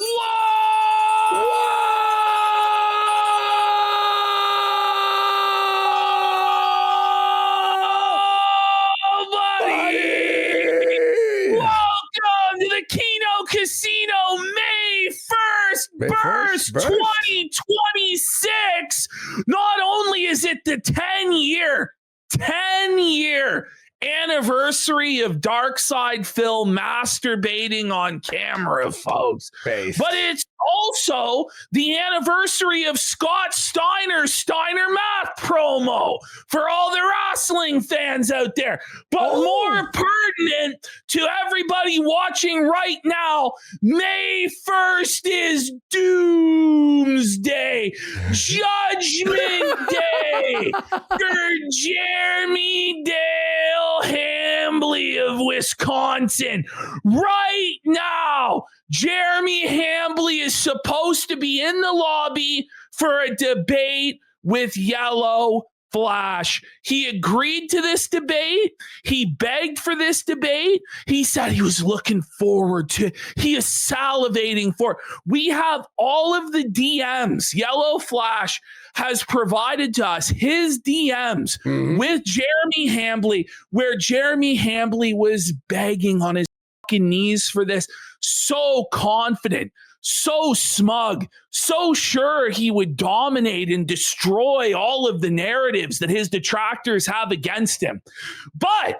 Whoa! Buddy! Welcome to the Keno Casino May 1st burst 2026. Not only is it the 10-year anniversary of Darkside Phil masturbating on camera, folks. But it's also the anniversary of Scott Steiner's Steiner Math promo for all the wrestling fans out there. But more pertinent to everybody watching right now, May 1st is Doomsday, Judgment Day for Jeremy Dale Hambly of Wisconsin. Right now, Jeremy Hambly is supposed to be in the lobby for a debate with YellowFlash. He agreed to this debate. He begged for this debate. He said he was looking forward to it. He is salivating for it. We have all of the DMs. YellowFlash has provided to us his DMs with Jeremy Hambly, where Jeremy Hambly was begging on his fucking knees for this. So confident, so smug, so sure he would dominate and destroy all of the narratives that his detractors have against him. But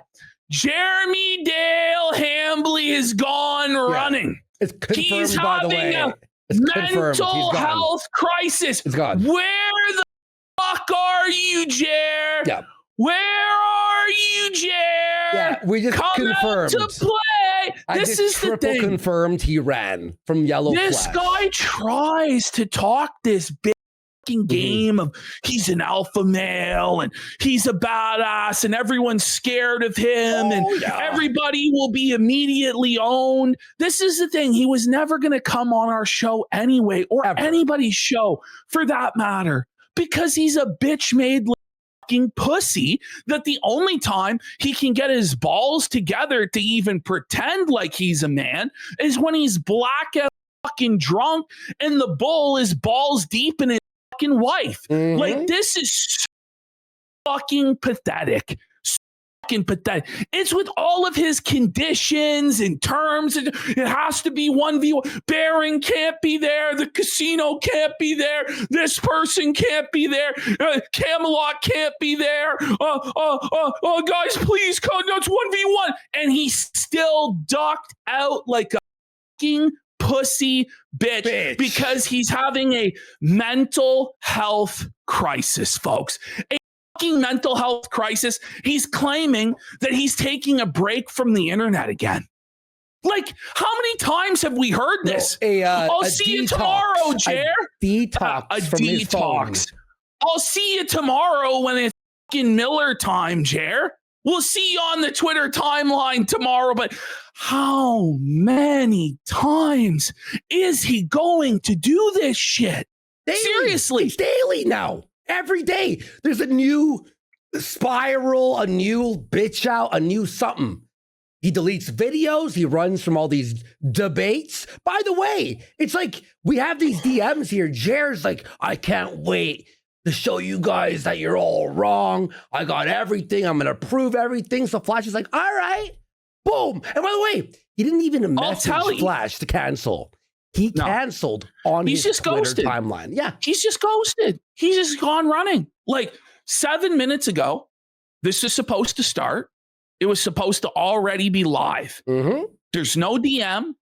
Jeremy Dale Hambly has gone running. It's confirmed, he's by the having way. a mental health crisis. It's gone. Where the fuck are you, Jer? Yeah. Where are you, Jer? Yeah, we just Come confirmed. out to play. This is the thing. Confirmed he ran from YellowFlash. This guy tries to talk this big game of he's an alpha male and he's a badass and everyone's scared of him and everybody will be immediately owned. This is the thing. He was never going to come on our show anyway, or anybody's show for that matter, because he's a bitch-made pussy that the only time he can get his balls together to even pretend like he's a man is when he's blackout fucking drunk and the bull is balls deep in his fucking wife. Like, this is so fucking pathetic. Pathetic. It's with all of his conditions and terms. It has to be 1v1. Baron can't be there. The casino can't be there. This person can't be there. Camelot can't be there. Guys, please come. No, it's 1v1. And he still ducked out like a fucking pussy bitch because he's having a mental health crisis, folks. Mental health crisis. He's claiming that he's taking a break from the internet again. Like, how many times have we heard this? I'll see you tomorrow, Jer. Detox from his phone. I'll see you tomorrow when it's fucking Miller time, Jer. We'll see you on the Twitter timeline tomorrow. But how many times is he going to do this shit? Daily. Seriously. It's daily now. Every day, there's a new spiral, a new bitch out, a new something. He deletes videos. He runs from all these debates. By the way, it's like we have these DMs here. Jer's like, I can't wait to show you guys that you're all wrong. I got everything. I'm going to prove everything. So Flash is like, all right, boom. And by the way, he didn't even message Flash to cancel. He canceled on his Twitter timeline. Yeah. He's just ghosted. He's just gone running. Like 7 minutes ago, this is supposed to start. It was supposed to already be live. There's no DM.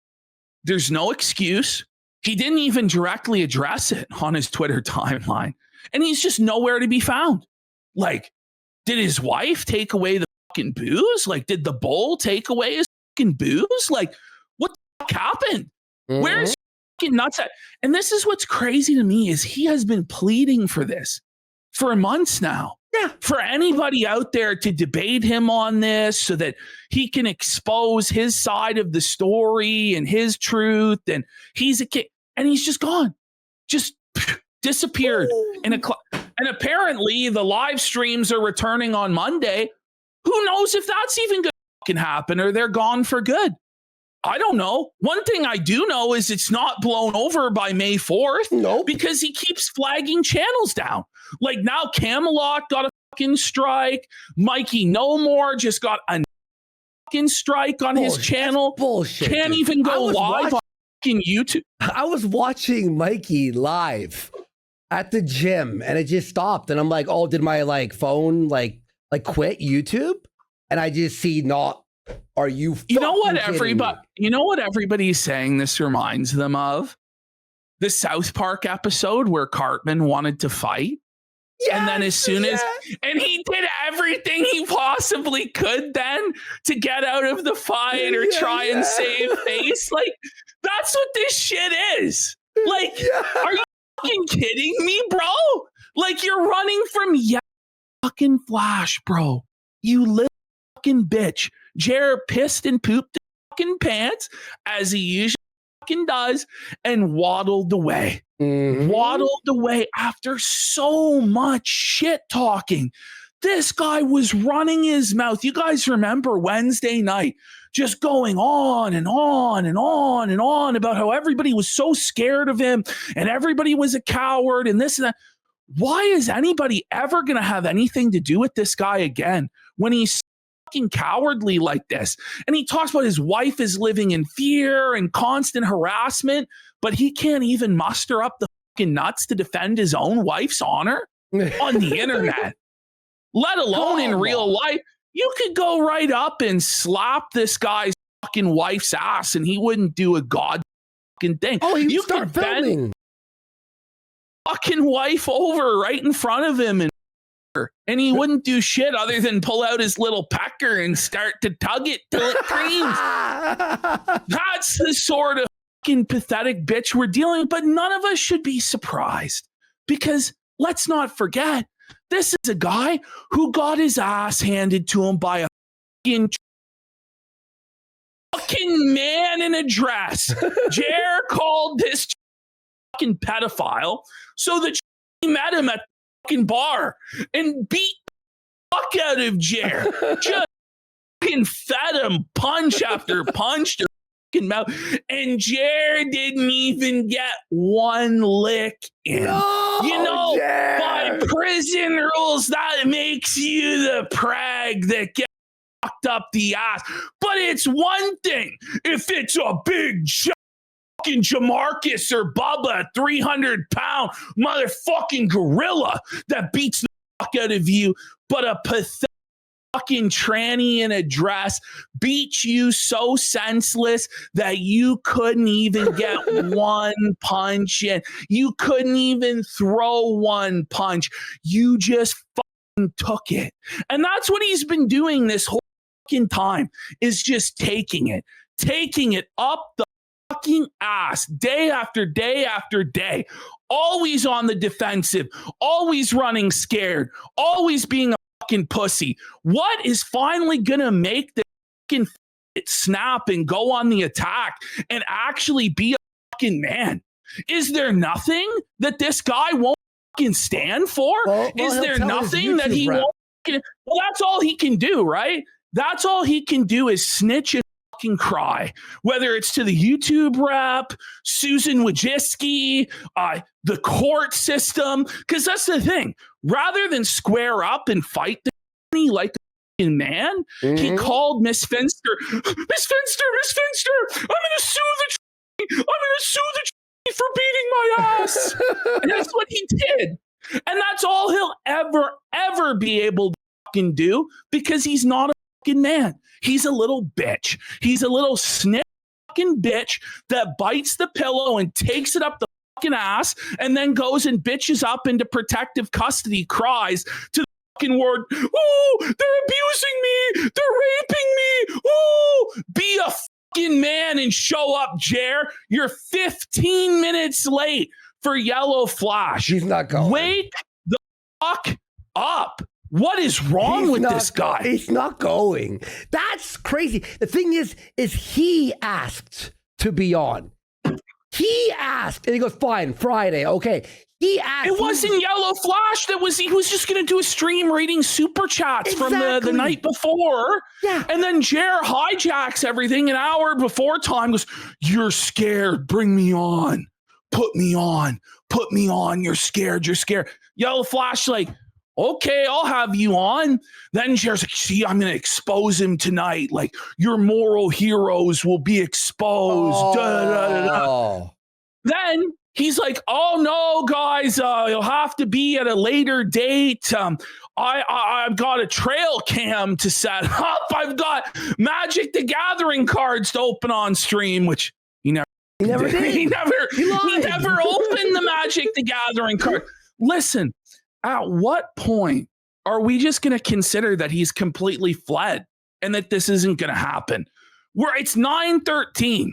There's no excuse. He didn't even directly address it on his Twitter timeline. And he's just nowhere to be found. Like, did his wife take away the fucking booze? Like, did the bull take away his fucking booze? Like, what the fuck happened? Where's fucking nuts at? And this is what's crazy to me is he has been pleading for this for months now. Yeah. For anybody out there to debate him on this so that he can expose his side of the story and his truth. And he's a kid. And he's just gone. Just disappeared. And apparently the live streams are returning on Monday. Who knows if that's even going to happen or they're gone for good. I don't know. One thing I do know is it's not blown over by May 4th. Nope. Because he keeps flagging channels down. Like now Camelot got a fucking strike. Mikey No More just got a fucking strike on his channel. Bullshit. Can't even go live on fucking YouTube. I was watching Mikey live at the gym and it just stopped. And I'm like, oh, did my phone quit YouTube? And I just see are you know what everybody's saying this reminds them of? The South Park episode where Cartman wanted to fight. Yes, and then as soon as and he did everything he possibly could then to get out of the fight or try and save face. Like, that's what this shit is. Like, are you fucking kidding me, bro? Like, you're running from fucking Flash, bro. You little fucking bitch. Jared pissed and pooped his fucking pants as he usually fucking does and waddled away. Mm-hmm. Waddled away after so much shit talking. This guy was running his mouth. You guys remember Wednesday night just going on and on and on and on about how everybody was so scared of him and everybody was a coward and this and that. Why is anybody ever going to have anything to do with this guy again when he's fucking cowardly like this? And he talks about his wife is living in fear and constant harassment, but he can't even muster up the fucking nuts to defend his own wife's honor on the internet, let alone in real life. You could go right up and slap this guy's fucking wife's ass and he wouldn't do a god fucking thing. Oh, you could bend fucking wife over right in front of him and he wouldn't do shit other than pull out his little pecker and start to tug it till it creams. That's the sort of fucking pathetic bitch we're dealing with, but none of us should be surprised because let's not forget, this is a guy who got his ass handed to him by a fucking man in a dress. Jer called this fucking pedophile so that he met him at the fucking bar and beat the fuck out of Jer. Just fucking fed him punch after punch to fucking mouth. And Jer didn't even get one lick in. No, you know, Jer. By prison rules, that makes you the prag that gets fucked up the ass. But it's one thing if it's a big fucking Jamarcus or Bubba, 300-pound motherfucking gorilla that beats the fuck out of you, but a pathetic fucking tranny in a dress beats you so senseless that you couldn't even get one punch in. You couldn't even throw one punch. You just fucking took it. And that's what he's been doing this whole fucking time, is just taking it up the fucking ass day after day after day, always on the defensive, always running scared, always being a fucking pussy. What is finally gonna make the fucking snap and go on the attack and actually be a fucking man? Is there nothing that this guy won't fucking stand for? Is there nothing that he won't? Well, that's all he can do, right? That's all he can do is snitch and fucking cry, whether it's to the YouTube rep, Susan Wojcicki, the court system, because that's the thing. Rather than square up and fight the like a fucking man, he called Miss Finster, I'm gonna sue the for beating my ass. And that's what he did. And that's all he'll ever be able to fucking do, because he's not a fucking man. He's a little bitch. He's a little snip fucking bitch that bites the pillow and takes it up the fucking ass and then goes and bitches up into protective custody, cries to the fucking ward, oh, they're abusing me, they're raping me, oh, be a fucking man and show up, Jer. You're 15 minutes late for YellowFlash. He's not going. Wake the fuck up. What is wrong with this guy? He's not going. That's crazy. The thing is he asked to be on. He asked, and he goes, fine, Friday, okay. He asked. It wasn't YellowFlash that was, he was just going to do a stream reading super chats from the night before. Yeah. And then Jer hijacks everything an hour before time, goes, you're scared, bring me on. Put me on. You're scared. YellowFlash, like, okay, I'll have you on. Then Jer's like, see, I'm going to expose him tonight. Like, your moral heroes will be exposed. Then he's like, oh no, guys, you'll have to be at a later date. I've got a trail cam to set up. I've got Magic the Gathering cards to open on stream, which he never did. He never opened the Magic the Gathering card. Listen, at what point are we just going to consider that he's completely fled and that this isn't going to happen? It's 9:13.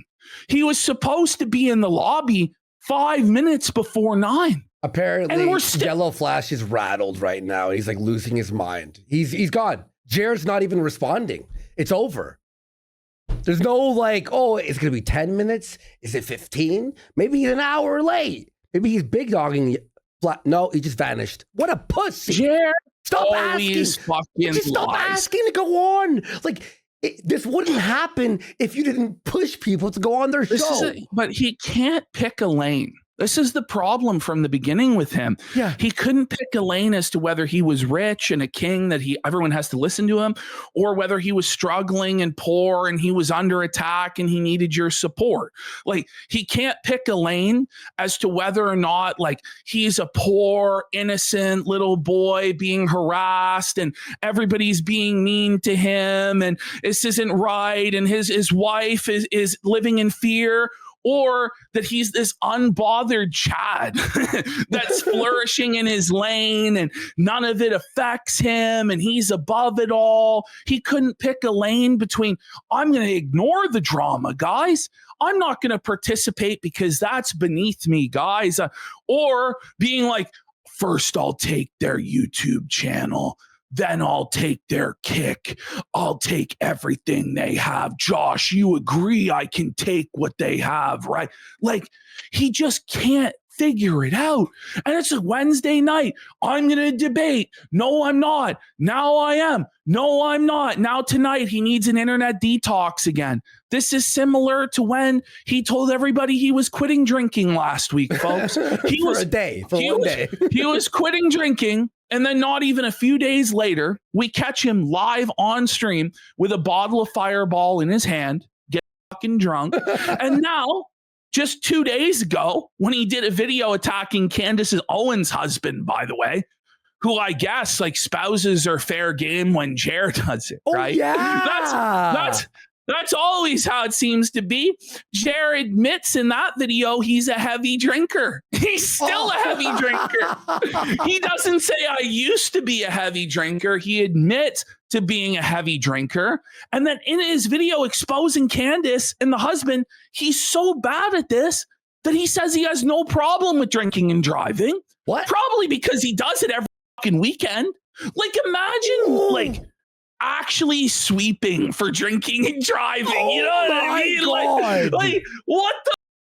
He was supposed to be in the lobby 5 minutes before 9. Apparently, YellowFlash is rattled right now. He's like losing his mind. He's gone. Jared's not even responding. It's over. There's no like, oh, it's going to be 10 minutes. Is it 15? Maybe he's an hour late. Maybe he's big dogging. No, he just vanished. What a pussy. Jared, stop asking. Just stop asking to go on. Like, this wouldn't happen if you didn't push people to go on their show. But he can't pick a lane. This is the problem from the beginning with him. Yeah. He couldn't pick a lane as to whether he was rich and a king that everyone has to listen to him, or whether he was struggling and poor and he was under attack and he needed your support. Like, he can't pick a lane as to whether or not, like, he's a poor, innocent little boy being harassed and everybody's being mean to him and this isn't right and his wife is living in fear, or that he's this unbothered Chad that's flourishing in his lane and none of it affects him and he's above it all. He couldn't pick a lane between, I'm going to ignore the drama, guys. I'm not going to participate because that's beneath me, guys. Or being like, first I'll take their YouTube channel. Then I'll take their kick. I'll take everything they have. Josh, you agree I can take what they have, right? Like, he just can't figure it out. And it's a Wednesday night. I'm going to debate. No, I'm not. Now I am. No, I'm not. Now tonight he needs an internet detox again. This is similar to when he told everybody he was quitting drinking last week, folks. He was one day. He was quitting drinking. And then not even a few days later, we catch him live on stream with a bottle of Fireball in his hand, get fucking drunk. And now, just 2 days ago, when he did a video attacking Candace Owens' husband, by the way, who I guess like spouses are fair game when Jared does it, right? Yeah. That's always how it seems to be. Jared admits in that video he's a heavy drinker. He's still a heavy drinker. He doesn't say, I used to be a heavy drinker. He admits to being a heavy drinker. And then in his video exposing Candace and the husband, he's so bad at this that he says he has no problem with drinking and driving. What? Probably because he does it every fucking weekend. Like, imagine, like, actually sweeping for drinking and driving. You know what I mean? Like, what the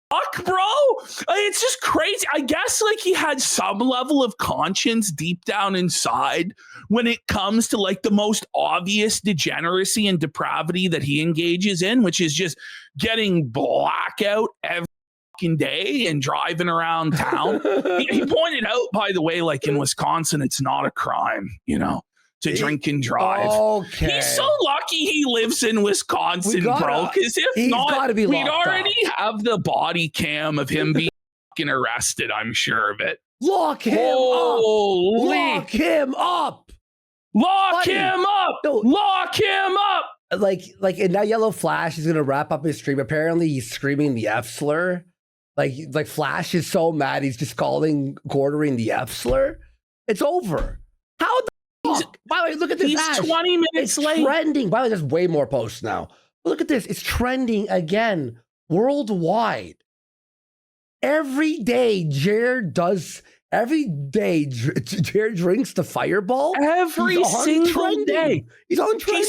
fuck, bro? It's just crazy. I guess like he had some level of conscience deep down inside when it comes to like the most obvious degeneracy and depravity that he engages in, which is just getting blackout every fucking day and driving around town. He pointed out, by the way, like in Wisconsin, it's not a crime, you know, to drink and drive. Okay. He's so lucky he lives in Wisconsin, bro. Because if not, we'd already have the body cam of him being fucking arrested. I'm sure of it. Lock him up. Lock him up. Lock him up. No. Lock him up. Like, and now YellowFlash is gonna wrap up his stream. Apparently, he's screaming the F slur. Like Flash is so mad he's just quartering the F slur. It's over. How the fuck? By the way, look at this. He's 20 minutes late. Trending. By the way, there's way more posts now. Look at this. It's trending again worldwide. Every day, Jared does Every day, Jared drinks the Fireball. Every single day. He's on trending.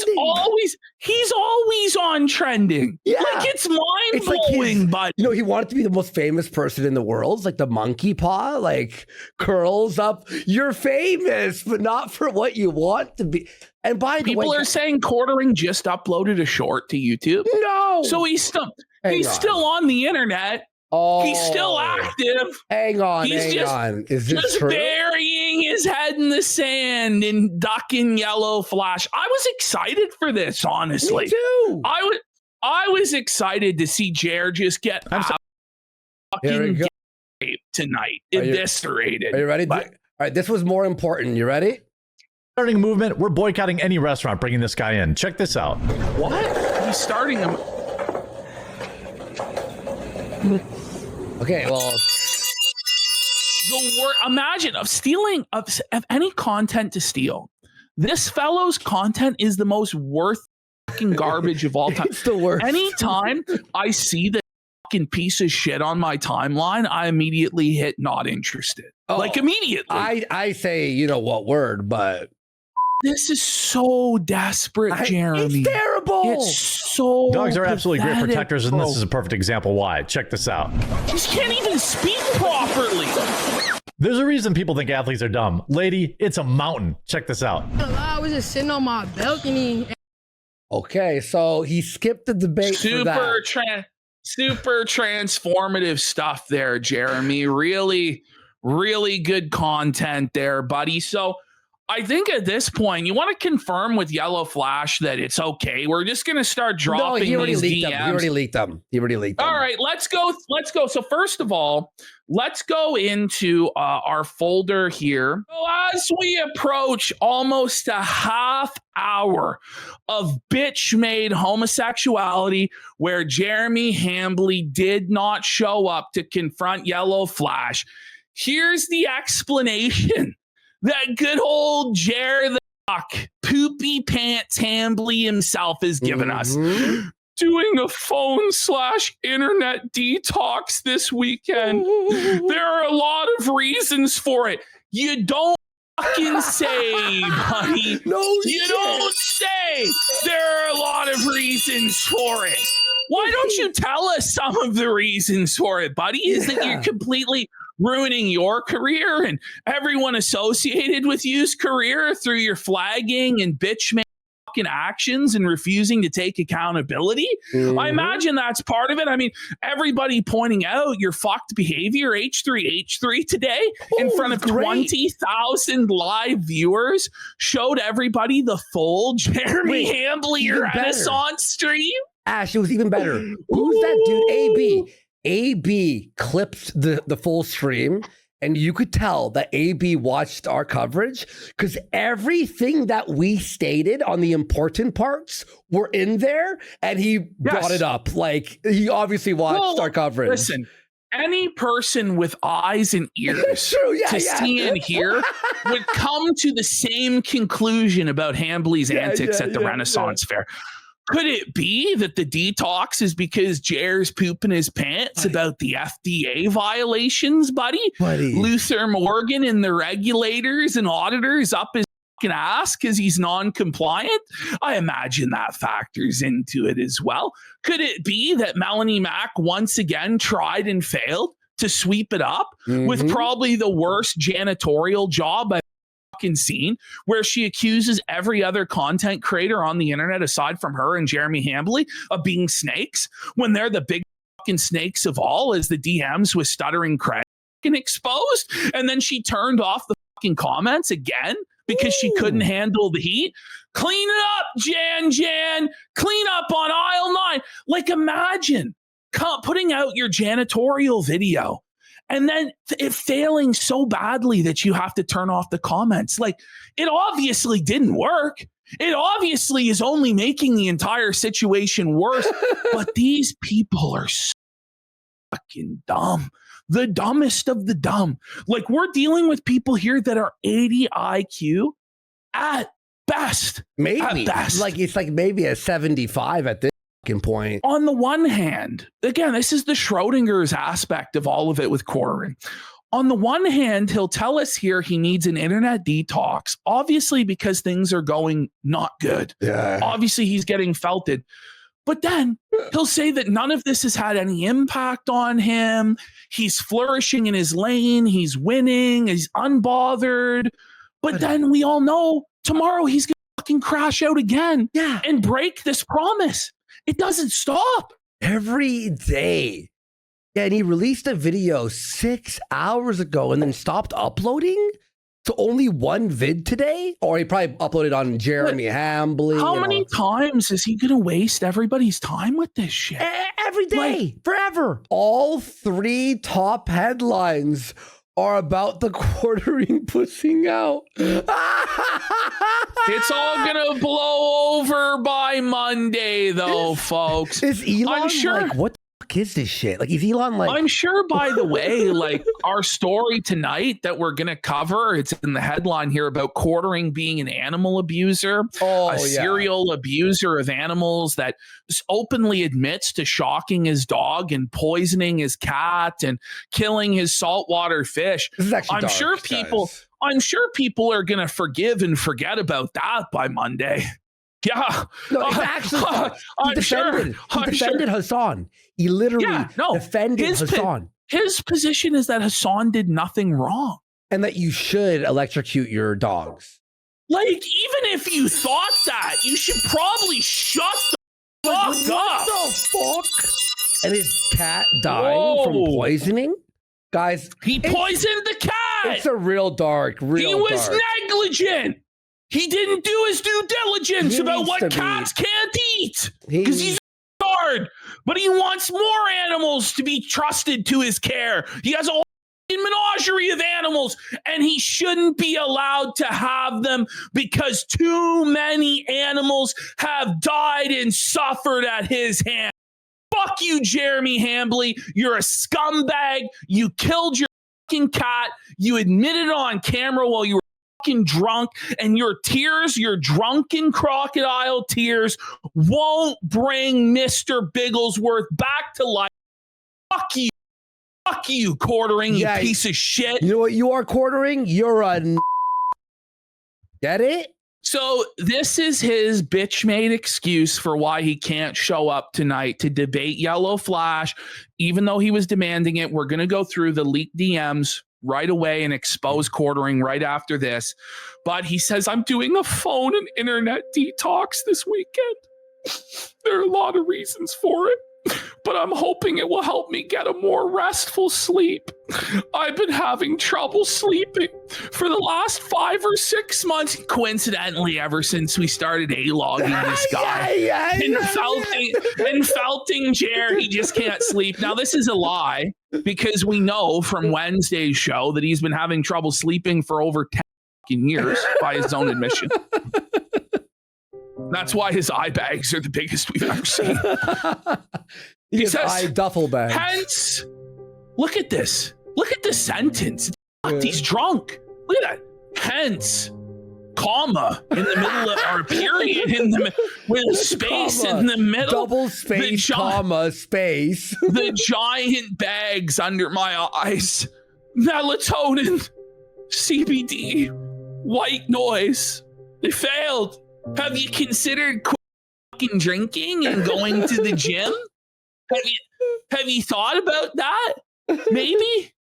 He's always on trending. Yeah. Like, it's mind-blowing, but you know, he wanted to be the most famous person in the world. It's like the monkey paw, like curls up. You're famous, but not for what you want to be. And by the way, people are saying Quartering just uploaded a short to YouTube. No. So he's still on the internet. Oh, he's still active. Hang on, He's Is this just true? burying his head in the sand and ducking YellowFlash. I was excited for this, honestly. Me too. I was excited to see Jared just get fucking raped tonight, eviscerated. Are you ready? All right, this was more important. You ready? Starting a movement. We're boycotting any restaurant bringing this guy in. Check this out. What? He's starting him. Okay, well, imagine of stealing of any content to steal. This fellow's content is the most worth fucking garbage of all time. It's the worst. Anytime I see the fucking piece of shit on my timeline, I immediately hit not interested. Like, immediately. I say, you know what word, but this is so desperate, Jeremy. It's terrible. It's so Dogs are absolutely great pathetic, protectors, and this is a perfect example why. Check this out. He can't even speak properly. There's a reason people think athletes are dumb. Lady, it's a mountain. Check this out. I was just sitting on my balcony. Okay, so he skipped the debate for that. Super transformative stuff there, Jeremy. Really, really good content there, buddy. So I think at this point, you want to confirm with YellowFlash that it's okay. We're just going to start dropping he already these leaked DMs. them. He already leaked them. All right, let's go. So first of all, let's go into our folder here. So as we approach almost a half hour of bitch-made homosexuality where Jeremy Hambly did not show up to confront YellowFlash, here's the explanation that good old Jer the Poopy Pants Hambly himself has given us. Doing a phone/internet detox this weekend. There are a lot of reasons for it. You don't fucking say, buddy. No, you don't say. There are a lot of reasons for it. Why don't you tell us some of the reasons for it, buddy? Is that you're completely ruining your career and everyone associated with you's career through your flagging and bitch fucking actions and refusing to take accountability? I imagine that's part of it. I mean, everybody pointing out your fucked behavior, H3 today, in front of 20,000 live viewers, showed everybody the full Jeremy Hambly Renaissance stream. Ash, it was even better. Who's that dude? AB. AB clipped the full stream, and you could tell that AB watched our coverage because everything that we stated on the important parts were in there, and he brought it up. Like, he obviously watched our coverage. Listen, any person with eyes and ears see and hear would come to the same conclusion about Hambly's antics at the Renaissance Fair. Could it be that the detox is because Jer's pooping his pants about the FDA violations, buddy? Luther Morgan and the regulators and auditors up his fucking ass because he's non-compliant? I imagine that factors into it as well. Could it be that Melanie Mack once again tried and failed to sweep it up with probably the worst janitorial job I've seen, where she accuses every other content creator on the internet aside from her and Jeremy Hambly of being snakes when they're the big fucking snakes of all, as the DMs with stuttering Craig exposed? And then she turned off the fucking comments again because she couldn't handle the heat. Clean it up, Jan. Clean up on aisle 9. Like, imagine putting out your janitorial video and then it failing so badly that you have to turn off the comments. Like, it obviously didn't work. It obviously is only making the entire situation worse. But these people are so fucking dumb. The dumbest of the dumb. Like, we're dealing with people here that are 80 IQ at best. Maybe. At best. Like, it's like maybe a 75 at this point. On the one hand, again, this is the Schrodinger's aspect of all of it with Quartering. on the one hand, he'll tell us here he needs an internet detox, obviously because things are going not good. Yeah. Obviously, he's getting felted. But then he'll say that none of this has had any impact on him. He's flourishing in his lane. He's winning. He's unbothered. But then we all know tomorrow he's going to fucking crash out again and break this promise. It doesn't stop. Every day. Yeah, and he released a video 6 hours ago and then stopped uploading. So only one vid today? Or he probably uploaded on Jeremy Hambly. How many times is he going to waste everybody's time with this shit? Every day, forever. All 3 top headlines are about the quartering pussing out. It's all going to blow over by Monday, though, folks. Is Elon I'm sure. like, what the fuck is this shit? Like, is Elon like... I'm sure, by the way, like our story tonight that we're going to cover, it's in the headline here about quartering being an animal abuser, a serial abuser of animals that openly admits to shocking his dog and poisoning his cat and killing his saltwater fish. This is actually I'm dark, sure people... guys. I'm sure people are going to forgive and forget about that by Monday. Yeah. No, it's actually he defended Hassan. He literally defended Hassan. His position is that Hassan did nothing wrong. And that you should electrocute your dogs. Like, even if you thought that, you should probably shut the fuck up. What the fuck? And his cat dying from poisoning? Guys. He poisoned the cat. It's a real dark, He was negligent. He didn't do his due diligence about what cats can't eat because he's a guard, but he wants more animals to be trusted to his care. He has a whole menagerie of animals, and he shouldn't be allowed to have them because too many animals have died and suffered at his hand. Fuck you, Jeremy Hambly. You're a scumbag. You killed your fucking cat. You admitted on camera while you were fucking drunk, and your tears, your drunken crocodile tears, won't bring Mr. Bigglesworth back to life. Fuck you. Fuck you, quartering, you piece of shit. You know what you are, quartering? You're a Get it? So this is his bitch-made excuse for why he can't show up tonight to debate YellowFlash. Even though he was demanding it, we're going to go through the leaked DMs right away and expose quartering right after this. But he says, I'm doing a phone and internet detox this weekend. There are a lot of reasons for it, but I'm hoping it will help me get a more restful sleep. I've been having trouble sleeping for the last 5 or 6 months, coincidentally, ever since we started A-logging this guy. And felting Jer, he just can't sleep. Now, this is a lie, because we know from Wednesday's show that he's been having trouble sleeping for over 10 years by his own admission. That's why his eye bags are the biggest we've ever seen. He says, eye duffel bags. Hence, look at this. Look at this sentence. He's drunk. Look at that. Hence, comma in the middle of our period in the with space in the middle. Double space, comma, space. The giant bags under my eyes. Melatonin, CBD, white noise. They failed. Have you considered fucking drinking and going to the gym? Have you thought about that? Maybe.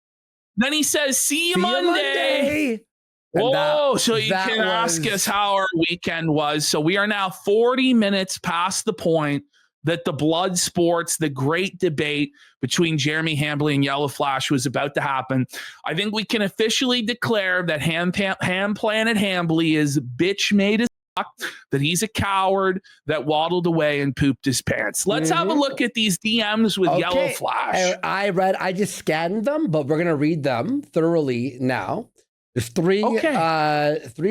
Then he says, see you Monday. Whoa, so you can ask us how our weekend was. So we are now 40 minutes past the point that the blood sports, the great debate between Jeremy Hambly and YellowFlash was about to happen. I think we can officially declare that Ham Planet Hambly is bitch made as fuck, that he's a coward that waddled away and pooped his pants. Let's have a look at these DMs with YellowFlash. I just scanned them, but we're going to read them thoroughly now. There's three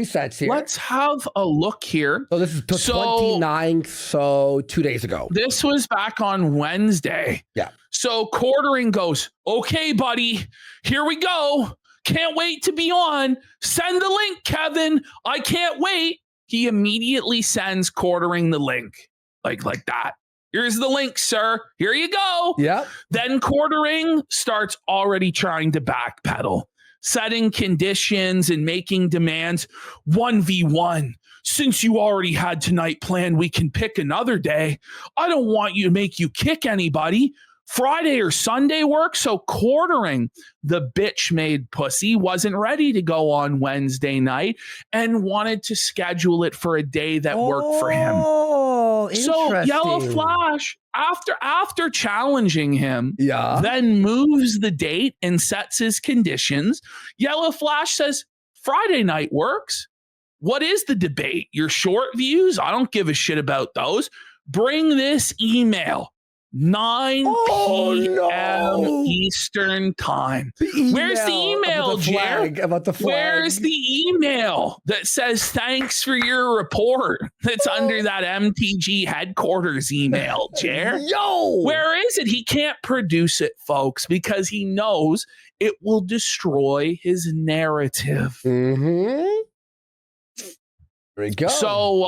sets here. Let's have a look here. So this is 29th, so 2 days ago. This was back on Wednesday. Yeah. So quartering goes, okay, buddy, here we go. Can't wait to be on. Send the link, Kevin. I can't wait. He immediately sends quartering the link like that. Here's the link, sir. Here you go. Yep. Then Quartering starts already trying to backpedal, setting conditions and making demands. 1v1. Since you already had tonight planned, we can pick another day. I don't want you to make you kick anybody. Friday or Sunday work. So Quartering, the bitch-made pussy, wasn't ready to go on Wednesday night and wanted to schedule it for a day that worked for him. Oh, So YellowFlash, after challenging him, then moves the date and sets his conditions. YellowFlash says Friday night works. What is the debate? Your short views? I don't give a shit about those. Bring this email. 9 p.m. Eastern time. Where's the email, Jer? About the flag. Where's the email that says thanks for your report that's under that MTG headquarters email, Jer? Yo! Where is it? He can't produce it, folks, because he knows it will destroy his narrative. Mm-hmm. There we go. So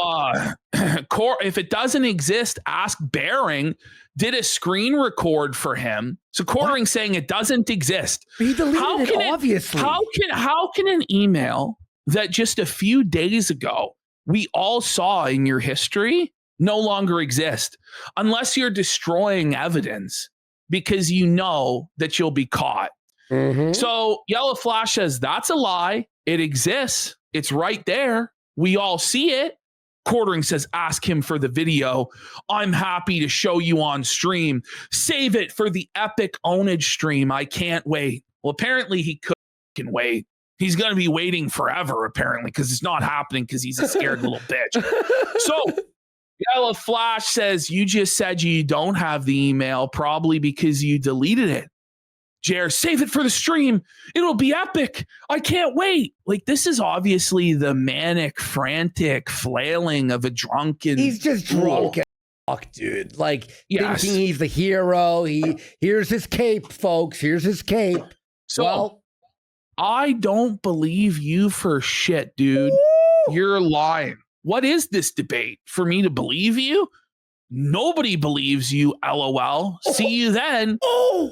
if it doesn't exist, ask Bearing did a screen record for him. So Quartering saying it doesn't exist. He deleted it, obviously. How can an email that just a few days ago we all saw in your history no longer exist unless you're destroying evidence because you know that you'll be caught? Mm-hmm. So YellowFlash says that's a lie. It exists. It's right there. We all see it. Quartering says, ask him for the video. I'm happy to show you on stream. Save it for the epic ownage stream. I can't wait. Well, apparently he couldn't wait. He's going to be waiting forever, apparently, because it's not happening because he's a scared little bitch. So YellowFlash says, you just said you don't have the email, probably because you deleted it. Jer, save it for the stream. It'll be epic. I can't wait. Like, this is obviously the manic, frantic flailing of a drunken. He's just drunk as fuck, dude. Like, thinking he's the hero. Here's his cape, folks. Here's his cape. So, I don't believe you for shit, dude. You're lying. What is this debate? For me to believe you? Nobody believes you, LOL. See you then.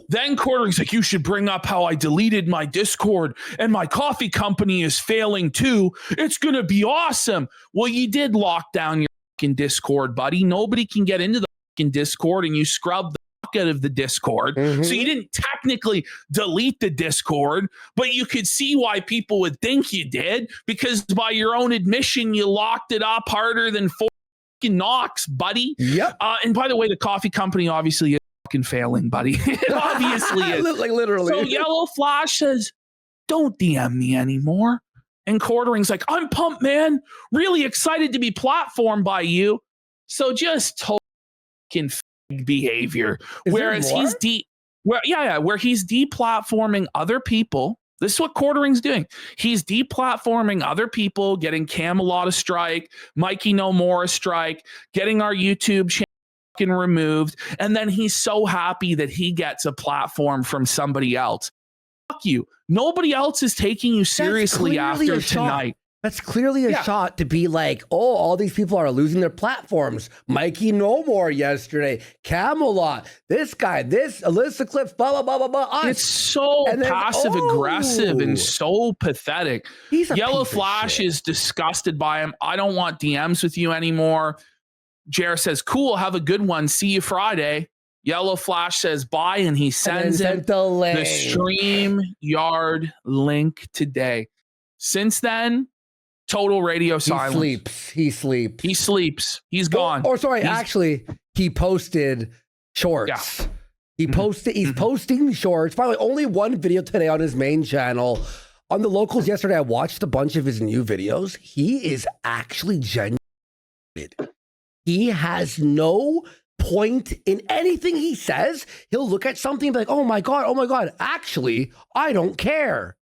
Then Quartering's like, you should bring up how I deleted my Discord and my coffee company is failing too. It's going to be awesome. Well, you did lock down your fucking Discord, buddy. Nobody can get into the fucking Discord and you scrubbed the fuck out of the Discord. Mm-hmm. So you didn't technically delete the Discord, but you could see why people would think you did because by your own admission, you locked it up harder than Knox, buddy. Yep. And by the way, the coffee company obviously is fucking failing, buddy. It obviously is. Like literally. So YellowFlash says, don't DM me anymore. And Quartering's like, I'm pumped, man. Really excited to be platformed by you. So just token behavior. Whereas he's where he's deplatforming other people. This is what Quartering's doing. He's deplatforming other people, getting Camelot a strike, Mikey No More a strike, getting our YouTube channel removed, and then he's so happy that he gets a platform from somebody else. Fuck you. Nobody else is taking you seriously after tonight. That's clearly a shot to be like, oh, all these people are losing their platforms. Mikey No More yesterday, Camelot, this guy, this Alyssa Clips, blah, blah, blah, blah, blah. It's so passive-aggressive and so pathetic. YellowFlash is disgusted by him. I don't want DMs with you anymore. Jer says, cool, have a good one. See you Friday. YellowFlash says bye, and he sends him the StreamYard link today. Since then, total radio silence. He sleeps. He's gone. Actually, he posted shorts. Yeah. He's posting shorts. By the way, only one video today on his main channel. On the locals yesterday, I watched a bunch of his new videos. He is actually genuine. He has no point in anything he says. He'll look at something and be like, oh my God. Actually, I don't care.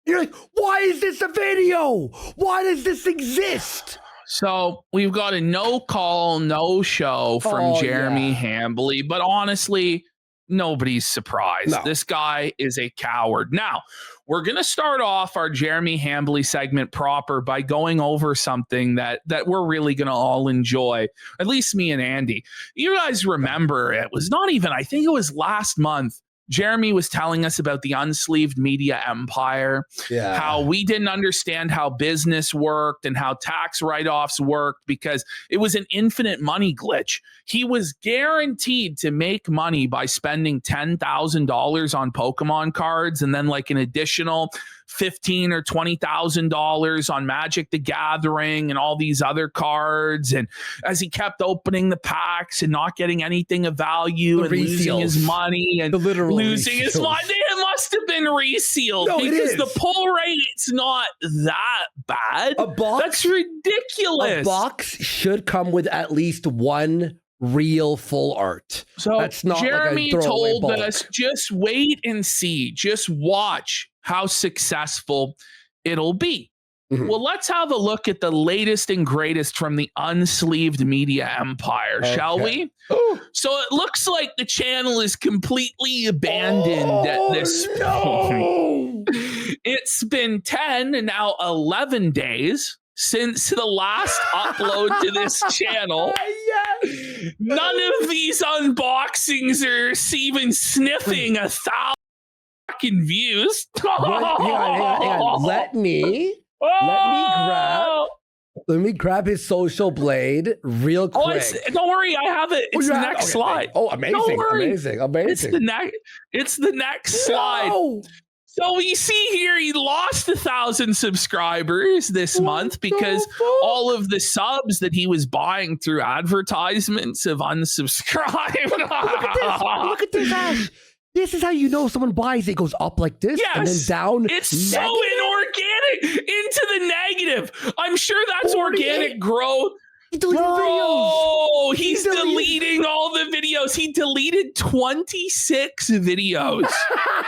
You're like, why is this a video? Why does this exist? So we've got a no call, no show from Jeremy Hambly. But honestly, nobody's surprised. No. This guy is a coward. Now, we're going to start off our Jeremy Hambly segment proper by going over something that we're really going to all enjoy, at least me and Andy. You guys remember, it was not even, I think it was last month, Jeremy was telling us about the unsleeved media empire, how we didn't understand how business worked and how tax write-offs worked because it was an infinite money glitch. He was guaranteed to make money by spending $10,000 on Pokemon cards and then like an additional $15,000 or $20,000 on Magic the Gathering and all these other cards. And as he kept opening the packs and not getting anything of value and losing his money and losing his money, it must have been resealed because the pull rate's not that bad. That's ridiculous. A box should come with at least one real full art. So that's not Jeremy like a told bulk. us, just wait and see, just watch how successful it'll be. Well, let's have a look at the latest and greatest from the unsleeved media empire, shall we? So it looks like the channel is completely abandoned at this point. It's been 10 and now 11 days since the last upload to this channel. None of these unboxings are even sniffing 1,000 fucking views. Hang on. Let me grab his social blade real quick. Don't worry, I have it. It's the next slide. Oh, amazing. It's the next slide. So we see here he lost 1,000 subscribers this month because all of the subs that he was buying through advertisements have unsubscribed. Look at this, Ash. This is how you know someone buys it. It goes up like this and then down. It's so inorganic into the negative. I'm sure that's organic growth. He's deleting all the videos. He deleted 26 videos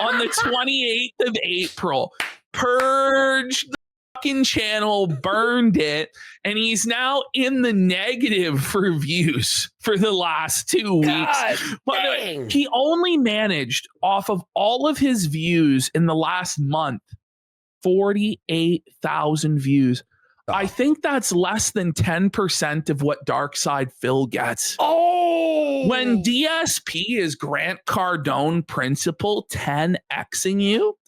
on the 28th of April. Purged the fucking channel, burned it, and he's now in the negative for views for the last 2 weeks. But he only managed, off of all of his views in the last month, 48,000 views. I think that's less than 10% of what Darkside Phil gets. When DSP is Grant Cardone principal 10xing you,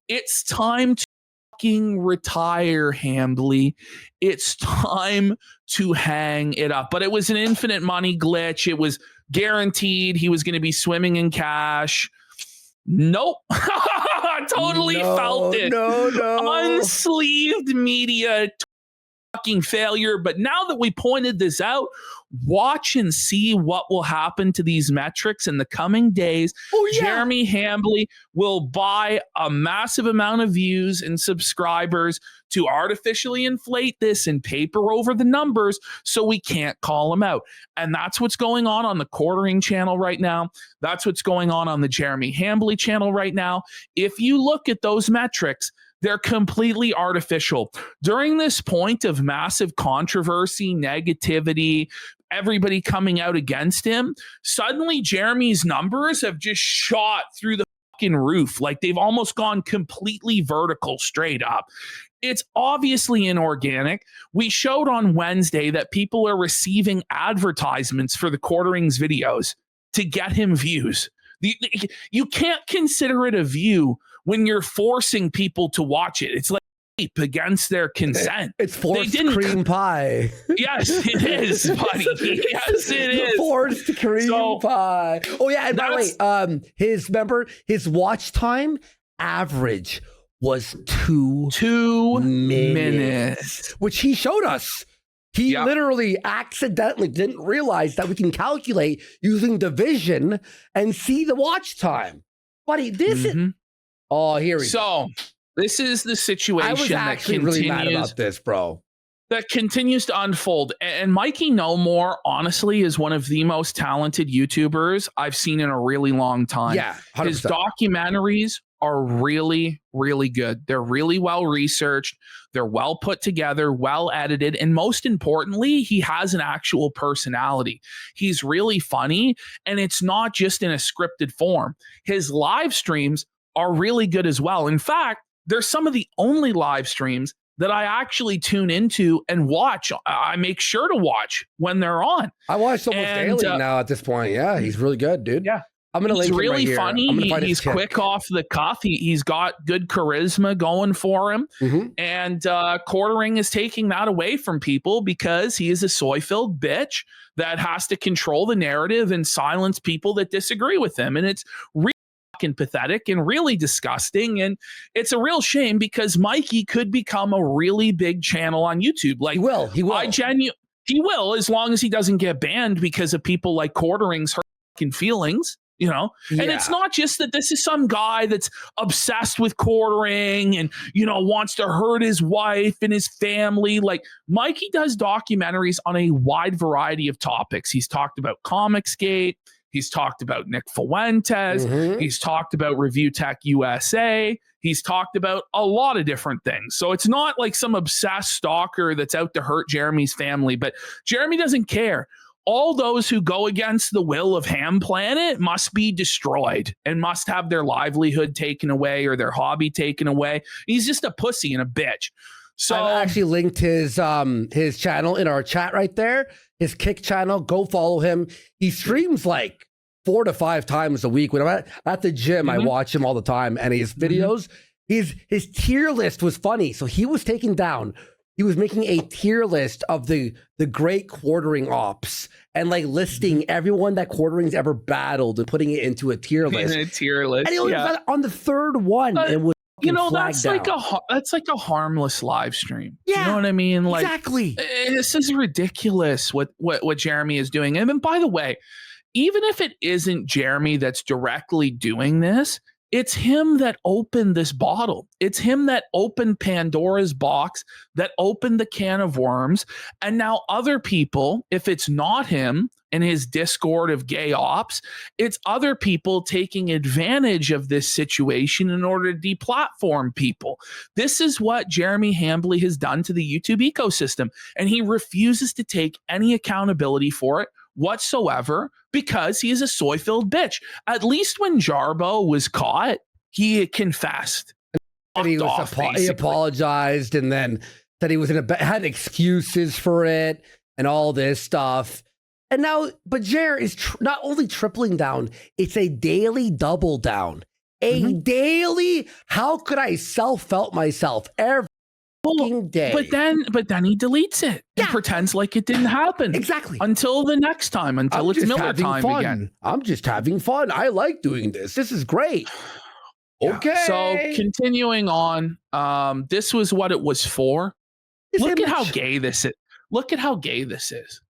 it's time to fucking retire, Hambly. It's time to hang it up. But it was an infinite money glitch. It was guaranteed he was going to be swimming in cash. Nope. Totally felt it. Unsleeved media fucking failure. But now that we pointed this out, watch and see what will happen to these metrics in the coming days. Jeremy Hambly will buy a massive amount of views and subscribers to artificially inflate this and paper over the numbers so we can't call him out. And that's what's going on the Quartering channel right now. That's what's going on the Jeremy Hambly channel right now. If you look at those metrics, they're completely artificial. During this point of massive controversy, negativity, everybody coming out against him, suddenly Jeremy's numbers have just shot through the fucking roof. Like they've almost gone completely vertical straight up. It's obviously inorganic. We showed on Wednesday that people are receiving advertisements for the Quartering's videos to get him views. You can't consider it a view when you're forcing people to watch it. It's like against their consent. It's forced cream pie. Yes, it is, buddy. Yes, it is. Forced cream pie. Oh, yeah. And by the way, his watch time average was 2 minutes, which he showed us. He literally accidentally didn't realize that we can calculate using division and see the watch time. Buddy, this is... Oh, here we go. So this is the situation I was actually really mad about this, bro. That continues to unfold. And Mikey No More, honestly, is one of the most talented YouTubers I've seen in a really long time. Yeah, 100%. His documentaries are really, really good. They're really well researched. They're well put together, well edited. And most importantly, he has an actual personality. He's really funny. And it's not just in a scripted form. His live streams are really good as well. In fact, they're some of the only live streams that I actually tune into and watch. I make sure to watch when they're on. I watch almost daily now at this point. Yeah, he's really good, dude. Yeah. I'm gonna He's link really him right funny. He's quick off the cuff. He's got good charisma going for him. And Quartering is taking that away from people because he is a soy-filled bitch that has to control the narrative and silence people that disagree with him. And it's really fucking pathetic and really disgusting. And it's a real shame because Mikey could become a really big channel on YouTube. Like he will. He will, as long as he doesn't get banned because of people like Quartering's fucking feelings. You know, and it's not just that this is some guy that's obsessed with Quartering and, you know, wants to hurt his wife and his family. Like Mikey does documentaries on a wide variety of topics. He's talked about Comicsgate. He's talked about Nick Fuentes. He's talked about Review Tech USA. He's talked about a lot of different things. So it's not like some obsessed stalker that's out to hurt Jeremy's family, but Jeremy doesn't care. All those who go against the will of Ham Planet must be destroyed and must have their livelihood taken away or their hobby taken away. He's just a pussy and a bitch. So I've actually linked his channel in our chat right there. His Kick channel. Go follow him. He streams like 4 to 5 times a week. When I'm at the gym, I watch him all the time. And his videos, his tier list was funny. So he was taken down. He was making a tier list of the great Quartering ops and like listing everyone that Quartering's ever battled and putting it into a tier list. In a tier list, and he was on the third one and was that's down. like a harmless live stream. Yeah, you know what I mean? Like exactly. This is ridiculous what Jeremy is doing. And then, by the way, even if it isn't Jeremy that's directly doing this, it's him that opened this bottle. It's him that opened Pandora's box, that opened the can of worms. And now other people, if it's not him and his Discord of gay ops, it's other people taking advantage of this situation in order to deplatform people. This is what Jeremy Hambly has done to the YouTube ecosystem. And he refuses to take any accountability for it whatsoever because he is a soy-filled bitch. At least when Jarbo was caught, he confessed. And he apologized and then said he was had excuses for it and all this stuff. And now, but Jer is not only tripling down, it's a daily double down. A daily, how could I self-felt myself every day? But then he deletes it and pretends like it didn't happen. Exactly. Until the next time, until it's Miller time again. I'm just having fun. I like doing this. This is great. Okay. So continuing on, this was what it was for. Look at how gay this is. Look at how gay this is.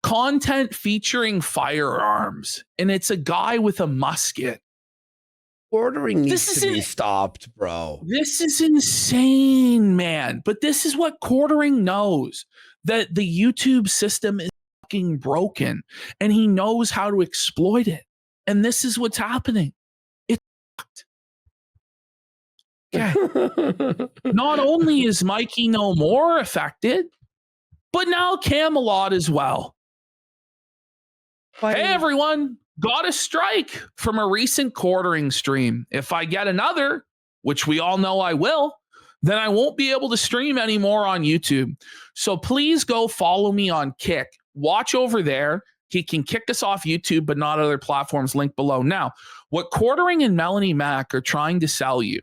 Content featuring firearms, and it's a guy with a musket. Quartering needs to be stopped, bro. This is insane, man. But this is what Quartering knows, that the YouTube system is fucking broken, and he knows how to exploit it. And this is what's happening. It's fucked. Okay. Not only is Mikey No More affected, but now Camelot as well. Hey, everyone. Got a strike from a recent Quartering stream. If I get another, which we all know I will, then I won't be able to stream anymore on YouTube. So please go follow me on Kick. Watch over there. He can kick us off YouTube, but not other platforms. Link below. Now, what Quartering and Melanie Mack are trying to sell you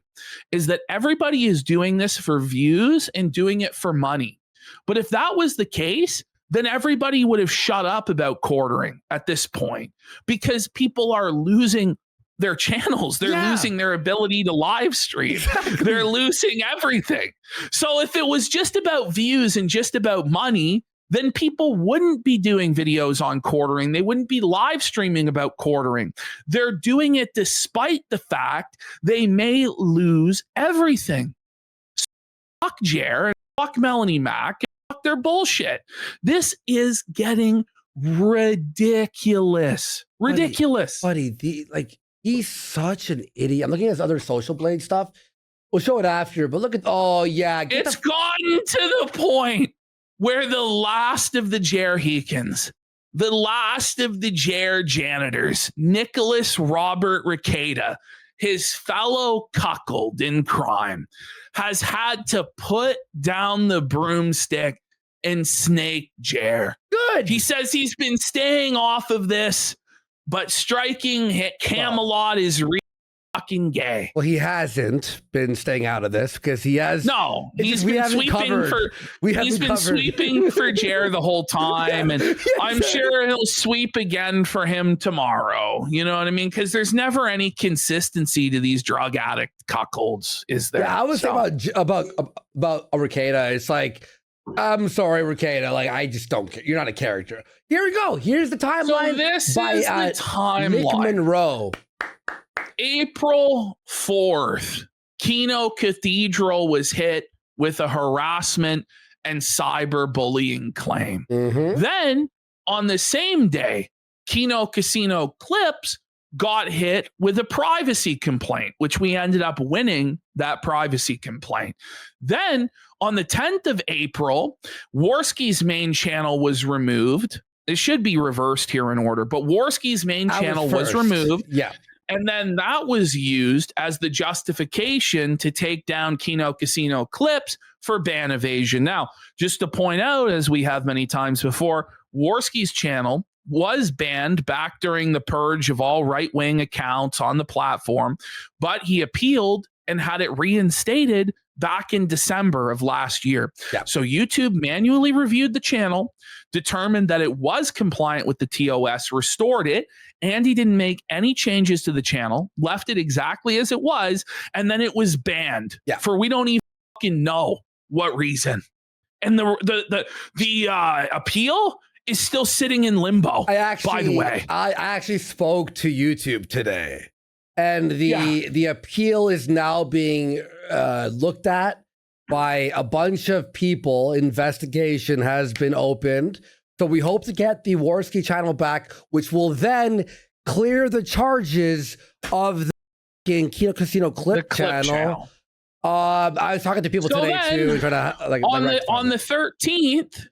is that everybody is doing this for views and doing it for money. But if that was the case, then everybody would have shut up about Quartering at this point because people are losing their channels. They're losing their ability to live stream. Exactly. They're losing everything. So if it was just about views and just about money, then people wouldn't be doing videos on Quartering. They wouldn't be live streaming about Quartering. They're doing it despite the fact they may lose everything. So fuck Jer and fuck Melanie Mack. Their bullshit. This is getting ridiculous. Ridiculous. Buddy, He's such an idiot. I'm looking at his other Social Blade stuff. We'll show it after, but look at, oh yeah. It's gotten to the point where the last of the Jerhekins, the last of the Jer janitors, Nicholas Robert Rekieta, his fellow cuckold in crime, has had to put down the broomstick and snake Jer. Good. He says he's been staying off of this, but striking Camelot is fucking gay. Well, he hasn't been staying out of this because he has. No, he's been sweeping for Jer the whole time, and I'm sure he'll sweep again for him tomorrow. You know what I mean? Because there's never any consistency to these drug addict cuckolds, is there? Yeah, I was thinking about Rekieta. It's like, I'm sorry, Rekieta. Like, I just don't care. You're not a character. Here we go. Here's the timeline. So this is the timeline. Nick Monroe. April 4th, Keno Cathedral was hit with a harassment and cyberbullying claim. Mm-hmm. Then, on the same day, Keno Casino Clips got hit with a privacy complaint, which we ended up winning that privacy complaint. Then, on the 10th of April, Warski's main channel was removed. It should be reversed here in order, but Warski's main channel was removed. Yeah. And then that was used as the justification to take down Keno Casino Clips for ban evasion. Now, just to point out, as we have many times before, Warski's channel was banned back during the purge of all right-wing accounts on the platform, but he appealed and had it reinstated back in December of last year. Yeah. So YouTube manually reviewed the channel, determined that it was compliant with the TOS, restored it, and he didn't make any changes to the channel, left it exactly as it was, and then it was banned for we don't even fucking know what reason. And the appeal is still sitting in limbo. By the way, I actually spoke to YouTube today, and the appeal is now being looked at by a bunch of people. Investigation has been opened. So we hope to get the Warski channel back, which will then clear the charges of the Keno Casino Clip channel. I was talking to people today too. Trying to, like, on the 13th,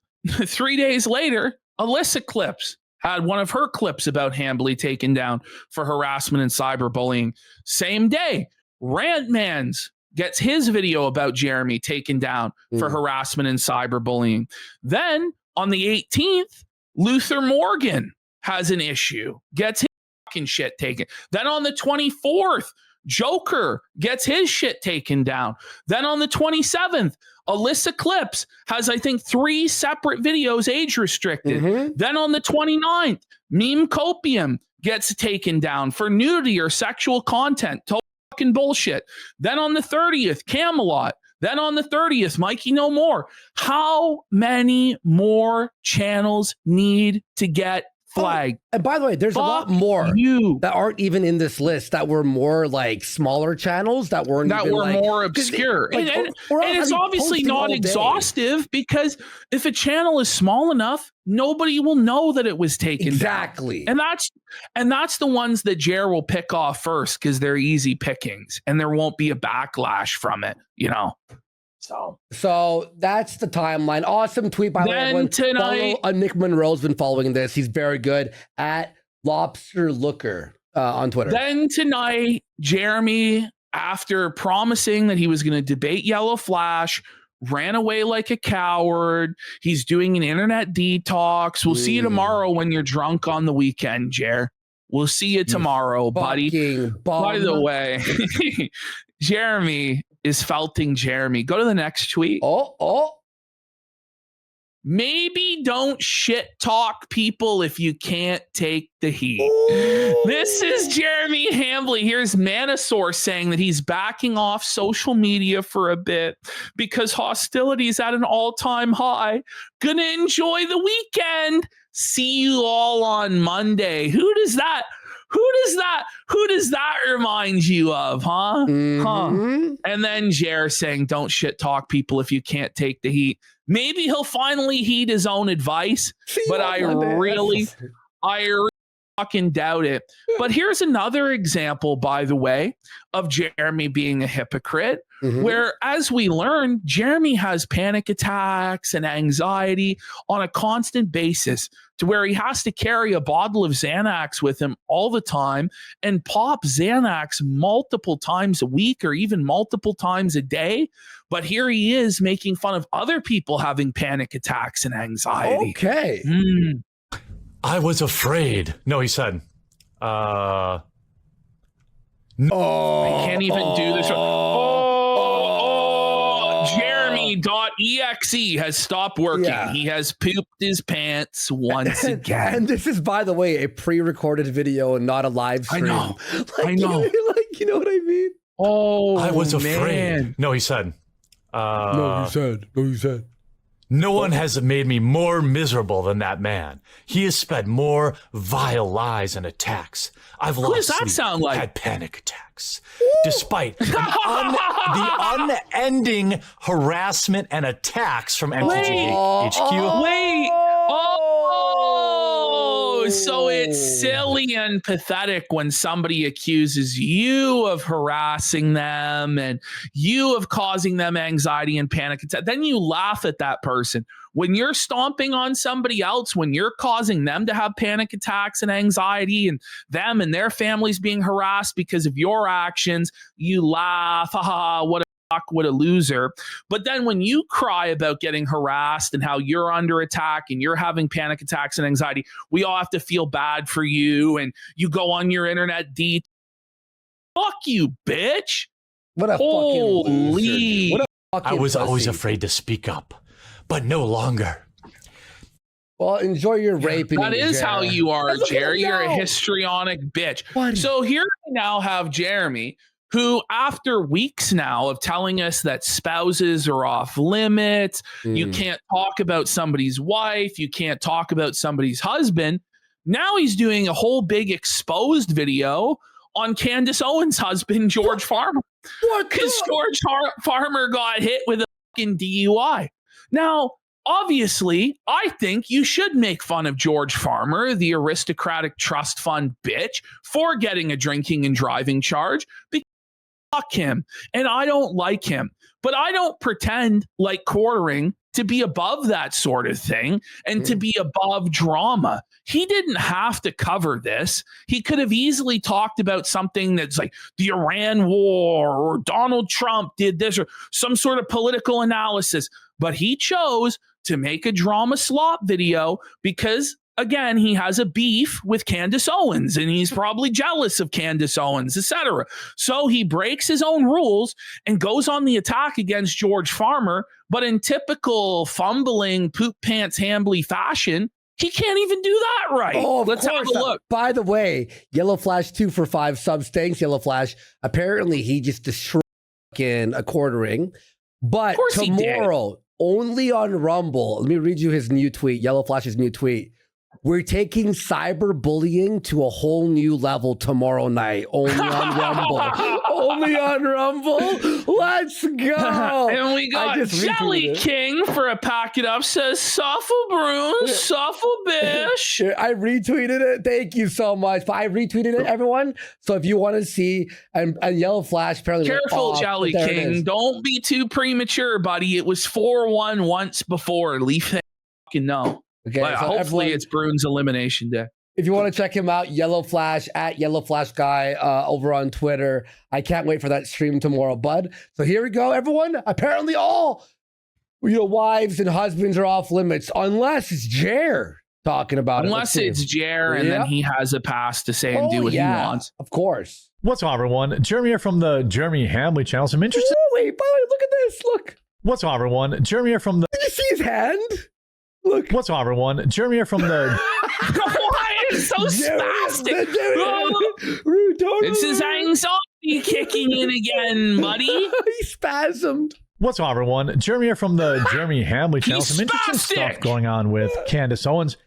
3 days later, Alyssa Clips had one of her clips about Hambly taken down for harassment and cyberbullying. Same day, Rantmans gets his video about Jeremy taken down for harassment and cyberbullying. Then on the 18th, Luther Morgan has an issue, gets his fucking shit taken. Then on the 24th, Joker gets his shit taken down. Then on the 27th, Alyssa Clips has, I think, 3 separate videos age restricted. Then on the 29th, Meme Copium gets taken down for nudity or sexual content. Total fucking bullshit. Then on the 30th, Camelot. Then on the 30th, Mikey No More. How many more channels need to get flagged? And by the way, there's a lot more that aren't even in this list that were more like smaller channels that were more obscure. And it's obviously not exhaustive, because if a channel is small enough, nobody will know that it was taken down. And that's the ones that Jer will pick off first, because they're easy pickings and there won't be a backlash from it, you know. So that's the timeline. Awesome tweet by everyone. Tonight, Nick Monroe's been following this. He's very good at Lobster Looker on Twitter. Then tonight, Jeremy, after promising that he was going to debate YellowFlash, ran away like a coward. He's doing an internet detox. We'll see you tomorrow when you're drunk on the weekend, Jer. We'll see you tomorrow, buddy. By the way, Jeremy is felting Jeremy. Go to the next tweet. Maybe don't shit talk people if you can't take the heat. This is Jeremy Hambly. Here's Manosaur saying that he's backing off social media for a bit because hostility is at an all-time high. Gonna enjoy the weekend. See you all on Monday. Who does that remind you of, huh? And then Jer saying, don't shit talk people if you can't take the heat. Maybe he'll finally heed his own advice, but I really fucking doubt it. But here's another example, by the way, of Jeremy being a hypocrite, where, as we learn, Jeremy has panic attacks and anxiety on a constant basis, to where he has to carry a bottle of Xanax with him all the time and pop Xanax multiple times a week or even multiple times a day. But here he is making fun of other people having panic attacks and anxiety. Okay. I was afraid. No, he said. I can't even do this. Jeremy.exe has stopped working. Yeah. He has pooped his pants once again. And this is, by the way, a pre-recorded video and not a live stream. I know. Like, I know. You know what I mean? Oh, I was afraid. man. No, he said. No, you said. No one has made me more miserable than that man. He has sped more vile lies and attacks. I've lost does that sleep, sound like? had panic attacks. Despite the unending harassment and attacks from MTG HQ. Wait. So it's silly and pathetic when somebody accuses you of harassing them and you of causing them anxiety and panic attack. Then you laugh at that person. When you're stomping on somebody else, when you're causing them to have panic attacks and anxiety and them and their families being harassed because of your actions, you laugh. Ha, what a loser. But then when you cry about getting harassed and how you're under attack and you're having panic attacks and anxiety, we all have to feel bad for you, and you go on your internet fuck you, bitch. What a fucking loser. What a fucking I was always pussy. afraid to speak up, but no longer. Well, enjoy your raping. That is how you are, Look at Jerry. him You're a now. histrionic bitch. What? So here we now have Jeremy, who, after weeks now of telling us that spouses are off limits, you can't talk about somebody's wife, you can't talk about somebody's husband. Now he's doing a whole big exposed video on Candace Owens' husband, George Farmer. What? Because George Farmer got hit with a fucking DUI. Now, obviously, I think you should make fun of George Farmer, the aristocratic trust fund bitch, for getting a drinking and driving charge, because fuck him. And I don't like him. But I don't pretend like quartering to be above that sort of thing and to be above drama. He didn't have to cover this. He could have easily talked about something that's like the Iran war or Donald Trump did this or some sort of political analysis. But he chose to make a drama slop video because, again, he has a beef with Candace Owens and he's probably jealous of Candace Owens, etc. So he breaks his own rules and goes on the attack against George Farmer. But in typical fumbling poop pants Hambly fashion, he can't even do that right. Oh, Let's have a look. By the way, YellowFlash 2 for 5 subs. Thanks, YellowFlash. Apparently, he just destroyed a quartering. But tomorrow, only on Rumble, let me read you his new tweet, YellowFlash's new tweet. We're taking cyberbullying to a whole new level tomorrow night. Only on Rumble. Only on Rumble. Let's go. And we got Jelly King for a packet up says, Suffle Bruce, Suffle Bish. I retweeted it. Thank you so much. But I retweeted it, everyone. So if you want to see, and YellowFlash apparently careful, Jelly King. Don't be too premature, buddy. It was 4-1 once before. Leaf fucking know. Okay, but so hopefully it's Bruins elimination day. If you want to check him out, YellowFlash at YellowFlash Guy over on Twitter. I can't wait for that stream tomorrow, bud. So here we go, everyone. Apparently all wives and husbands are off limits, unless it's Jer talking about it. Unless it's Jer and then he has a pass to say and do what he wants. Of course. What's up, everyone? Jeremy here from the Jeremy Hambly channel. Some interesting. Oh, wait, by the way, look at this. Look. What's up, everyone? Jeremy here from the. Did you see his hand? Look. What's up, everyone? Jeremy here from the. Why is so spastic? It's his anxiety kicking in again, buddy. He spasmed. What's up, everyone? Jeremy here from the Jeremy Hambly channel. Some interesting stuff going on with Candace Owens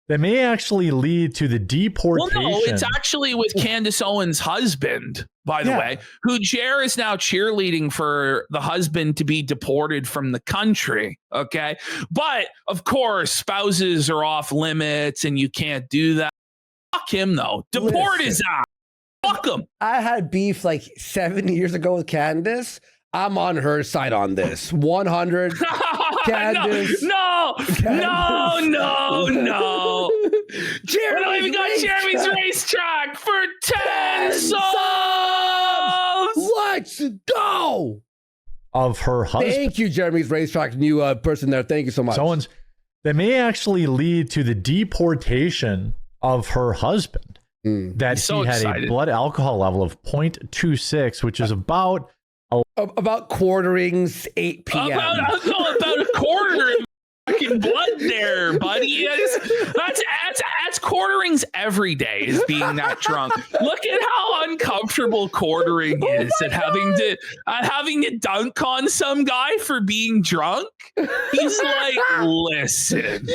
that may actually lead to the deportation. Well, no, it's actually with Candace Owens' husband, by the way, who Jer is now cheerleading for the husband to be deported from the country. Okay. But of course, spouses are off limits and you can't do that. Fuck him, though. Deport his ass. Fuck him. I had beef like 7 years ago with Candace. I'm on her side on this. 100. Candace. No. Jeremy, we don't even got Jeremy's racetrack for 10 subs. Let's go. Of her husband. Thank you, Jeremy's racetrack new person there. Thank you so much. That may actually lead to the deportation of her husband. That he had excited. A blood alcohol level of 0.26, which is about quarterings 8 p.m. About a quarter in fucking blood there, buddy. That's quarterings every day is being that drunk. Look at how uncomfortable quartering is at having to dunk on some guy for being drunk. He's like, listen,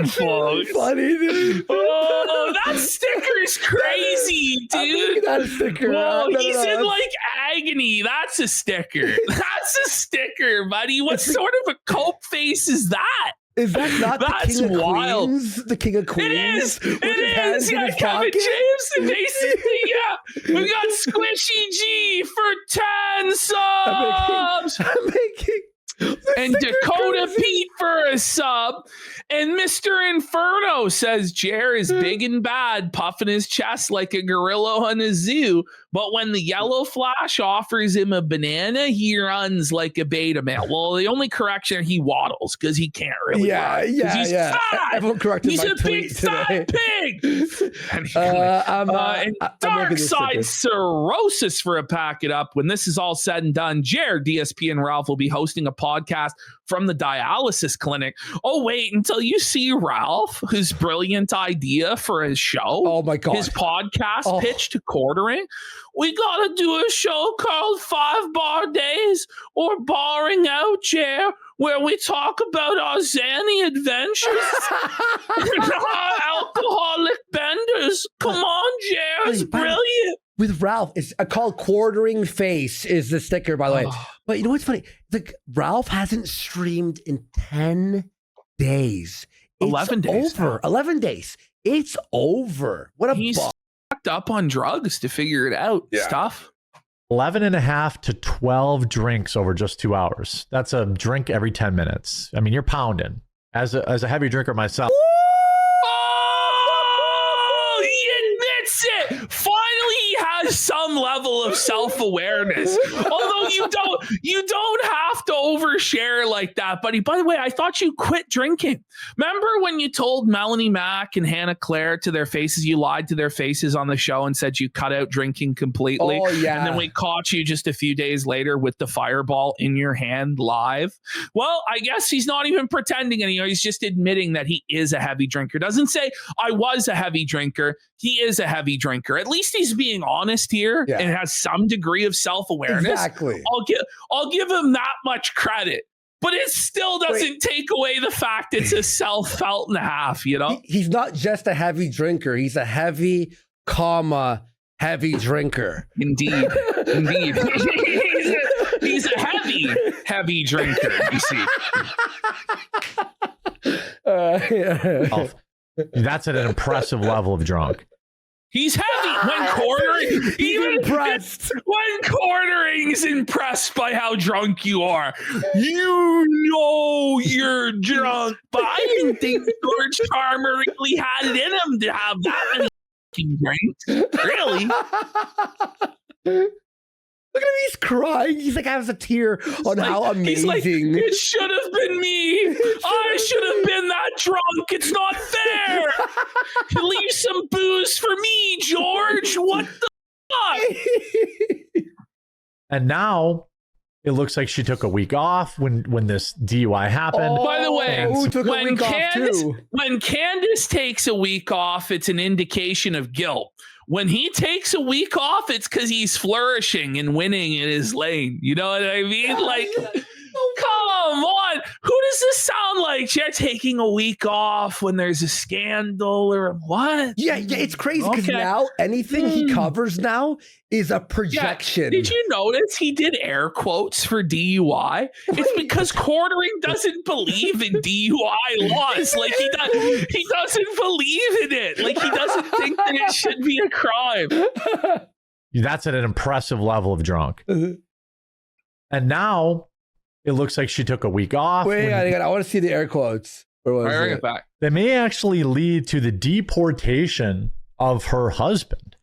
folks. Funny, dude. Oh, that sticker's crazy, dude. That sticker. Whoa, he's in like agony. That's a sticker. That's a sticker, buddy. What sort of a cope face is that? Is that not That's the King of wild. Queens? The King of Queens? It is. Yeah, Kevin James. Basically, yeah. We got Squishy G for 10 subs. I'm making and Dakota Pete for a sub. And Mr. Inferno says Jer is big and bad, puffing his chest like a gorilla on a zoo. But when the YellowFlash offers him a banana, he runs like a beta male. Well, the only correction, he waddles because he can't really run. He's fat. Everyone corrected He's my a tweet big fat today. pig. I'm and Dark Side Cirrhosis for a pack it up. When this is all said and done, Jared, DSP, and Ralph will be hosting a podcast from the dialysis clinic. Oh, wait until you see Ralph, his brilliant idea for his show. Oh, my God. His podcast pitch to quartering. We got to do a show called 5 Bar Days or Barring Out, Jer, where we talk about our Zanny adventures. Our alcoholic benders. Come on, Jer. It's brilliant. With Ralph, it's called Quartering Face is the sticker, by the way. But you know what's funny? Like Ralph hasn't streamed in 10 days. It's 11 days. Over. 11 days. It's over. What a He's fucked up on drugs to figure it out. Stuff. 11 and a half to 12 drinks over just 2 hours. That's a drink every 10 minutes. I mean, you're pounding. As a heavy drinker myself. Oh, he admits it. Finally, he has some level of self-awareness. Although you don't have to overshare like that, buddy. By the way, I thought you quit drinking. Remember when you told Melanie Mack and Hannah Claire to their faces, you lied to their faces on the show and said you cut out drinking completely? Oh, yeah. And then we caught you just a few days later with the fireball in your hand live. Well, I guess he's not even pretending anymore. He's just admitting that he is a heavy drinker. Doesn't say I was a heavy drinker. He is a heavy drinker. At least he's being honest here and has some degree of self-awareness. Exactly. I'll give him that much credit. But it still doesn't take away the fact it's a self-felt and a half, you know? He's not just a heavy drinker. He's a heavy, heavy drinker. Indeed. He's a heavy drinker, you see. That's at an impressive level of drunk. He's heavy when quartering. Even impressed. When quartering's impressed by how drunk you are. You know you're drunk. But I didn't think George Charmer really had it in him to have that many fucking drinks. Really? Look at him, he's crying. He's like has a tear on how amazing. He's like, it should have been me. I should have been that drunk. It's not fair. Leave some booze for me, George. What the fuck? And now it looks like she took a week off when this DUI happened. By the way, when Candace takes a week off, it's an indication of guilt. When he takes a week off, it's because he's flourishing and winning in his lane. You know what I mean? Like, come on. Who does this sound like? You're taking a week off when there's a scandal or what? Yeah, it's crazy because now anything he covers now is a projection. Yeah. Did you notice he did air quotes for DUI? It's because Quartering doesn't believe in DUI laws. Like he doesn't believe in it. Like he doesn't think that it should be a crime. That's at an impressive level of drunk. And now it looks like she took a week off. Wait, I want to see the air quotes. Bring it back. That may actually lead to the deportation of her husband.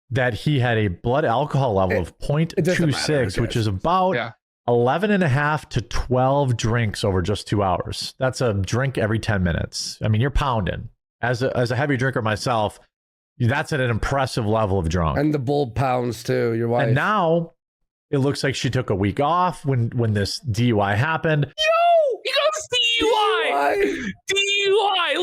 That he had a blood alcohol level of 0.26, which is about 11.5 to 12 drinks over just 2 hours. That's a drink every 10 minutes. I mean, you're pounding. As a heavy drinker myself, that's at an impressive level of drunk. And the bull pounds too, your wife. And now it looks like she took a week off when this DUI happened. He goes DUI. DUI.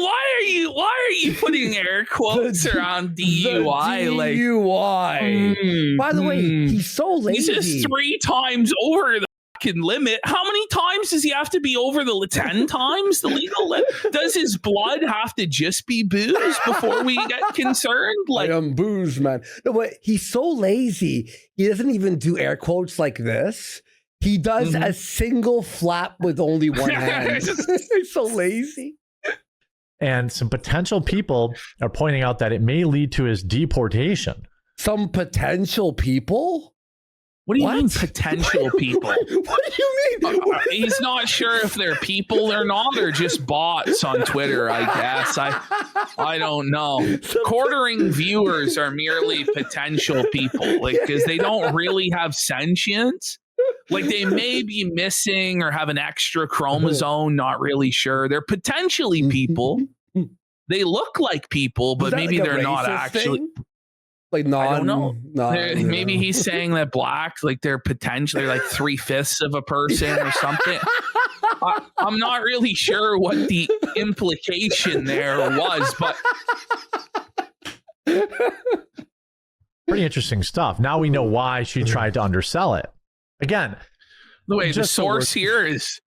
Why are you putting air quotes around DUI? Like DUI. By the way, he's so lazy. He's just 3 times over the fucking limit. How many times does he have to be over the 10 times the legal limit? Does his blood have to just be booze before we get concerned? Like, I am booze, man. No, but he's so lazy. He doesn't even do air quotes like this. He does a single flap with only one hand. He's so lazy. And some potential people are pointing out that it may lead to his deportation. Some potential people? What do you mean potential people? What do you mean? He's not sure if they're people or not, or just bots on Twitter, I guess. I don't know. Quartering viewers are merely potential people, like, because they don't really have sentience. Like they may be missing or have an extra chromosome, not really sure. They're potentially people. They look like people, but maybe like they're not actually. Like I don't know. Maybe he's saying that blacks, like they're potentially like 3/5 of a person or something. I'm not really sure what the implication there was, but pretty interesting stuff. Now we know why she tried to undersell it. Again, the source here is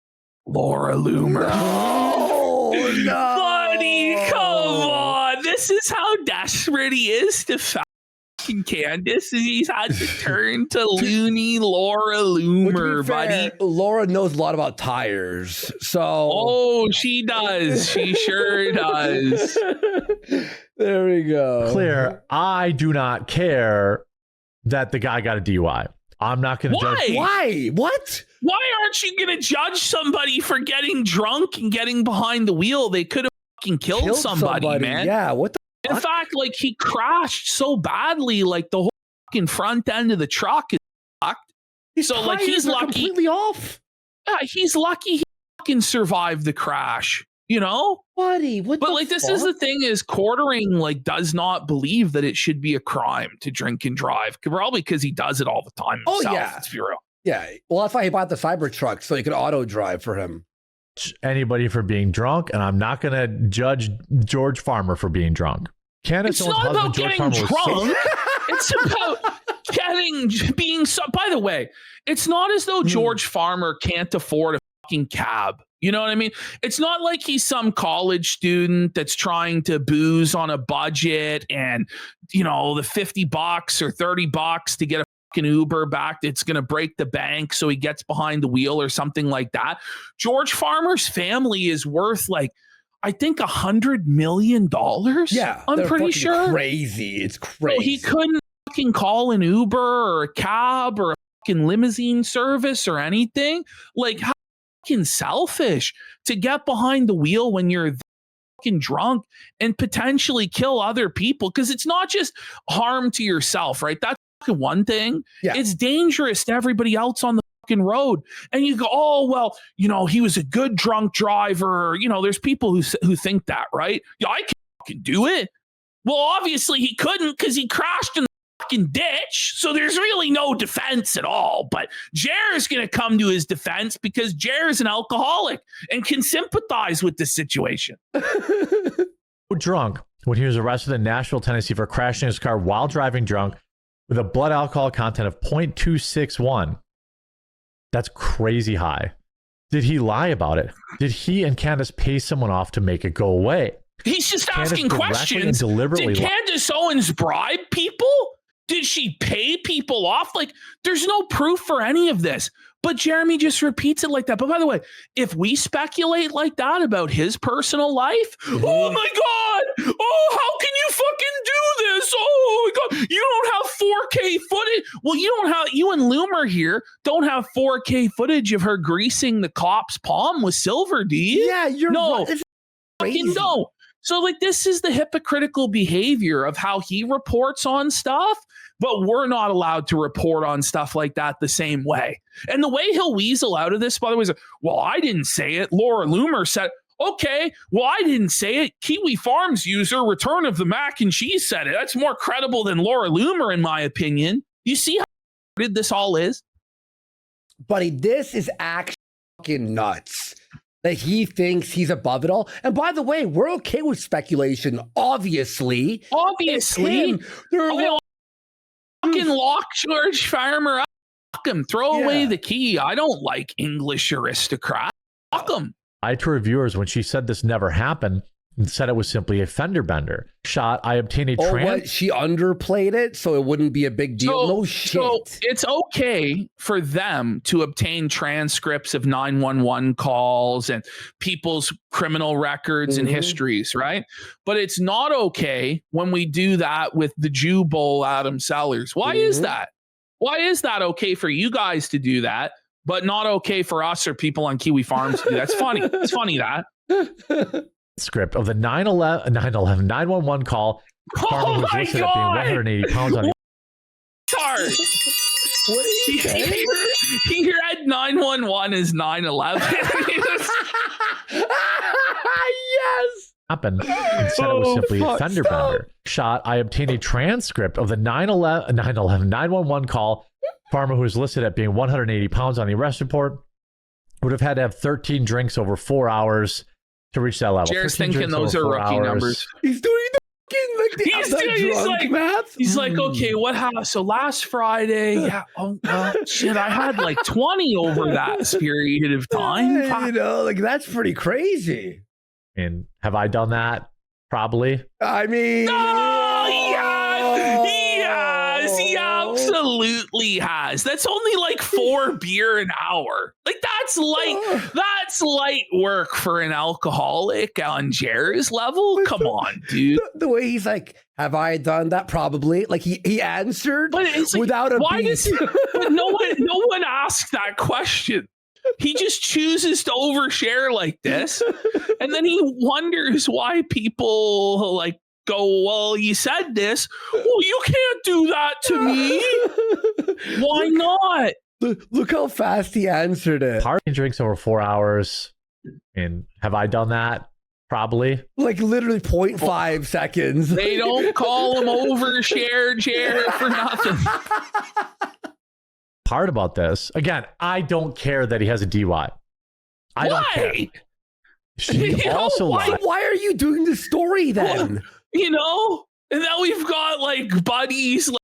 Laura Loomer. No, buddy, come on. This is how desperate he is to fucking Candace. He's had to turn to loony Laura Loomer, buddy. Laura knows a lot about tires, so. Oh, she does. She sure does. There we go. Clear. I do not care that the guy got a DUI. I'm not going to judge. Why? What? Why aren't you going to judge somebody for getting drunk and getting behind the wheel? They could have fucking killed somebody, man. Yeah, what the In fact, like he crashed so badly, like the whole fucking front end of the truck is fucked. So like he's lucky. Completely off. Yeah, he's lucky he fucking survived the crash. You know, buddy. But like this is the thing: is Quartering like does not believe that it should be a crime to drink and drive, probably because he does it all the time himself. Oh yeah, let's be real. Yeah, well that's why he bought the Cybertruck so he could auto drive for him. Anybody for being drunk, and I'm not going to judge George Farmer for being drunk. It's not about getting drunk. It's about being. By the way, it's not as though George Farmer can't afford a fucking cab. You know what I mean? It's not like he's some college student that's trying to booze on a budget and, you know, the $50 or $30 to get a fucking Uber back, it's going to break the bank so he gets behind the wheel or something like that. George Farmer's family is worth like, I think $100 million. Yeah, I'm pretty sure. Crazy. It's crazy. So he couldn't fucking call an Uber or a cab or a fucking limousine service or anything. Like, how fucking selfish to get behind the wheel when you're fucking drunk and potentially kill other people, because it's not just harm to yourself, right? That's one thing. Yeah. It's dangerous to everybody else on the fucking road. And you go, oh well, you know, he was a good drunk driver. You know, there's people who think that, right? Yeah, I can fucking do it. Well, obviously he couldn't because he crashed in the fucking ditch, so there's really no defense at all. But Jer's gonna come to his defense because Jer's an alcoholic and can sympathize with the situation. Drunk when he was arrested in Nashville, Tennessee for crashing his car while driving drunk with a blood alcohol content of 0.261. That's crazy high. Did he lie about it? Did he and Candace pay someone off to make it go away? He's just Candace asking questions. Deliberately Did Candace Owens bribe people? Did she pay people off? Like, there's no proof for any of this. But Jeremy just repeats it like that. But by the way, if we speculate like that about his personal life, oh my God, oh, how can you fucking do this? Oh my God, you don't have 4K footage. Well, you and Loomer here don't have 4K footage of her greasing the cop's palm with silver, do you? Yeah, no, it's crazy. No. So like, this is the hypocritical behavior of how he reports on stuff, but we're not allowed to report on stuff like that the same way. And the way he'll weasel out of this, by the way, is, well, I didn't say it. Laura Loomer said, okay, well, I didn't say it. Kiwi Farms user, Return of the Mac and Cheese said it. That's more credible than Laura Loomer, in my opinion. You see how good this all is? Buddy, this is actually fucking nuts. That he thinks he's above it all. And by the way, we're okay with speculation, obviously. Obviously. Fucking lock George Farmer up. Fuck him. Throw away the key. I don't like English aristocrats. Fuck him. I to reviewers when she said this never happened and said it was simply a fender bender shot. I obtained a what? She underplayed it so it wouldn't be a big deal. No shit. So it's okay for them to obtain transcripts of 911 calls and people's criminal records and histories, right? But it's not okay when we do that with the Jew Bowl Adam Sellers. Why is that? Why is that okay for you guys to do that, but not okay for us or people on Kiwi Farms to do that? It's funny. It's funny that. Script of the 911 call. Oh my God! At being 180 pounds on Sorry. What did he say? He read 911 as 911. Yes. Happened and said it was simply a fender bender shot. I obtained a transcript of the 911 call. Farmer who was listed at being 180 pounds on the arrest report would have had to have 13 drinks over 4 hours to reach that level. Jared's thinking those are rookie numbers. He's doing the math. He's like, okay, what happened? So last Friday, shit, I had like 20 over that period of time. You know, like that's pretty crazy. And have I done that? Probably. I mean, yes, he absolutely has. That's only like 4 beer an hour. Like that's light work for an alcoholic on Jared's level. Come on, dude. The way he's like, have I done that? Probably. Like he answered, but it's like, without a why beat. does he, but no one asked that question. He just chooses to overshare like this, and then he wonders why people like go, well, you said this. Well, you can't do that to me. Why not? Look how fast he answered it. Party drinks over 4 hours. And have I done that? Probably. Like literally 0.5 seconds. They don't call him overshare Jared for nothing. Part about this, again, I don't care that he has a DUI. I don't care. She also lied. Why are you doing the story then? Well, you know, and then we've got like buddies like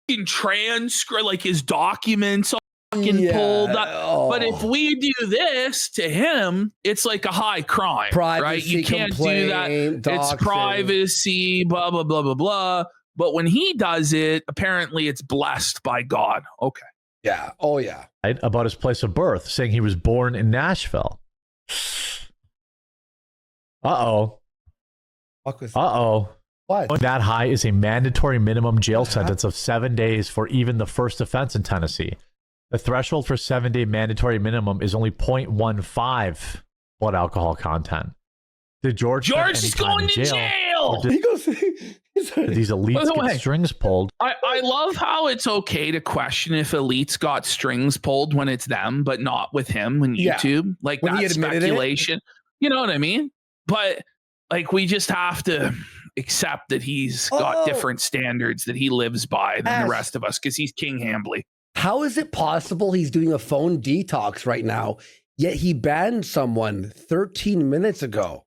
in transcript, like his documents fucking pulled up. Oh. But if we do this to him, it's like a high crime, right? You can't do that. It's privacy, blah, blah, blah, blah, blah. But when he does it, apparently it's blessed by God. Okay. Yeah. Oh, yeah. About his place of birth, saying he was born in Nashville. Uh-oh. What? That high is a mandatory minimum jail sentence of 7 days for even the first offense in Tennessee. The threshold for 7-day mandatory minimum is only 0.15 blood alcohol content. Did George is going to jail. He goes. These elites get strings pulled. I love how it's okay to question if elites got strings pulled when it's them, but not with him on YouTube. Like when that's speculation. You know what I mean? But like we just have to accept that he's got different standards that he lives by than the rest of us because he's King Hambly. How is it possible he's doing a phone detox right now, yet he banned someone 13 minutes ago?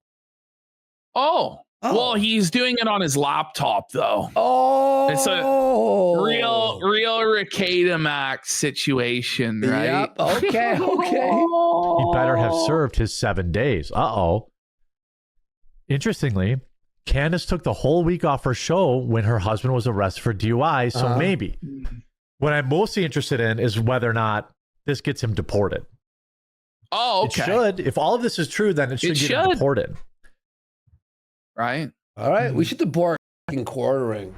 Oh. Oh. Well, he's doing it on his laptop though. Oh, It's a real Ricada Max situation, right? Yep. Okay. He better have served his 7 days. Interestingly, Candace took the whole week off her show when her husband was arrested for DUI. So maybe. What I'm mostly interested in is whether or not this gets him deported. Oh, okay. It should. If all of this is true, then it should get him deported. Right. All right. We should deport fucking quartering.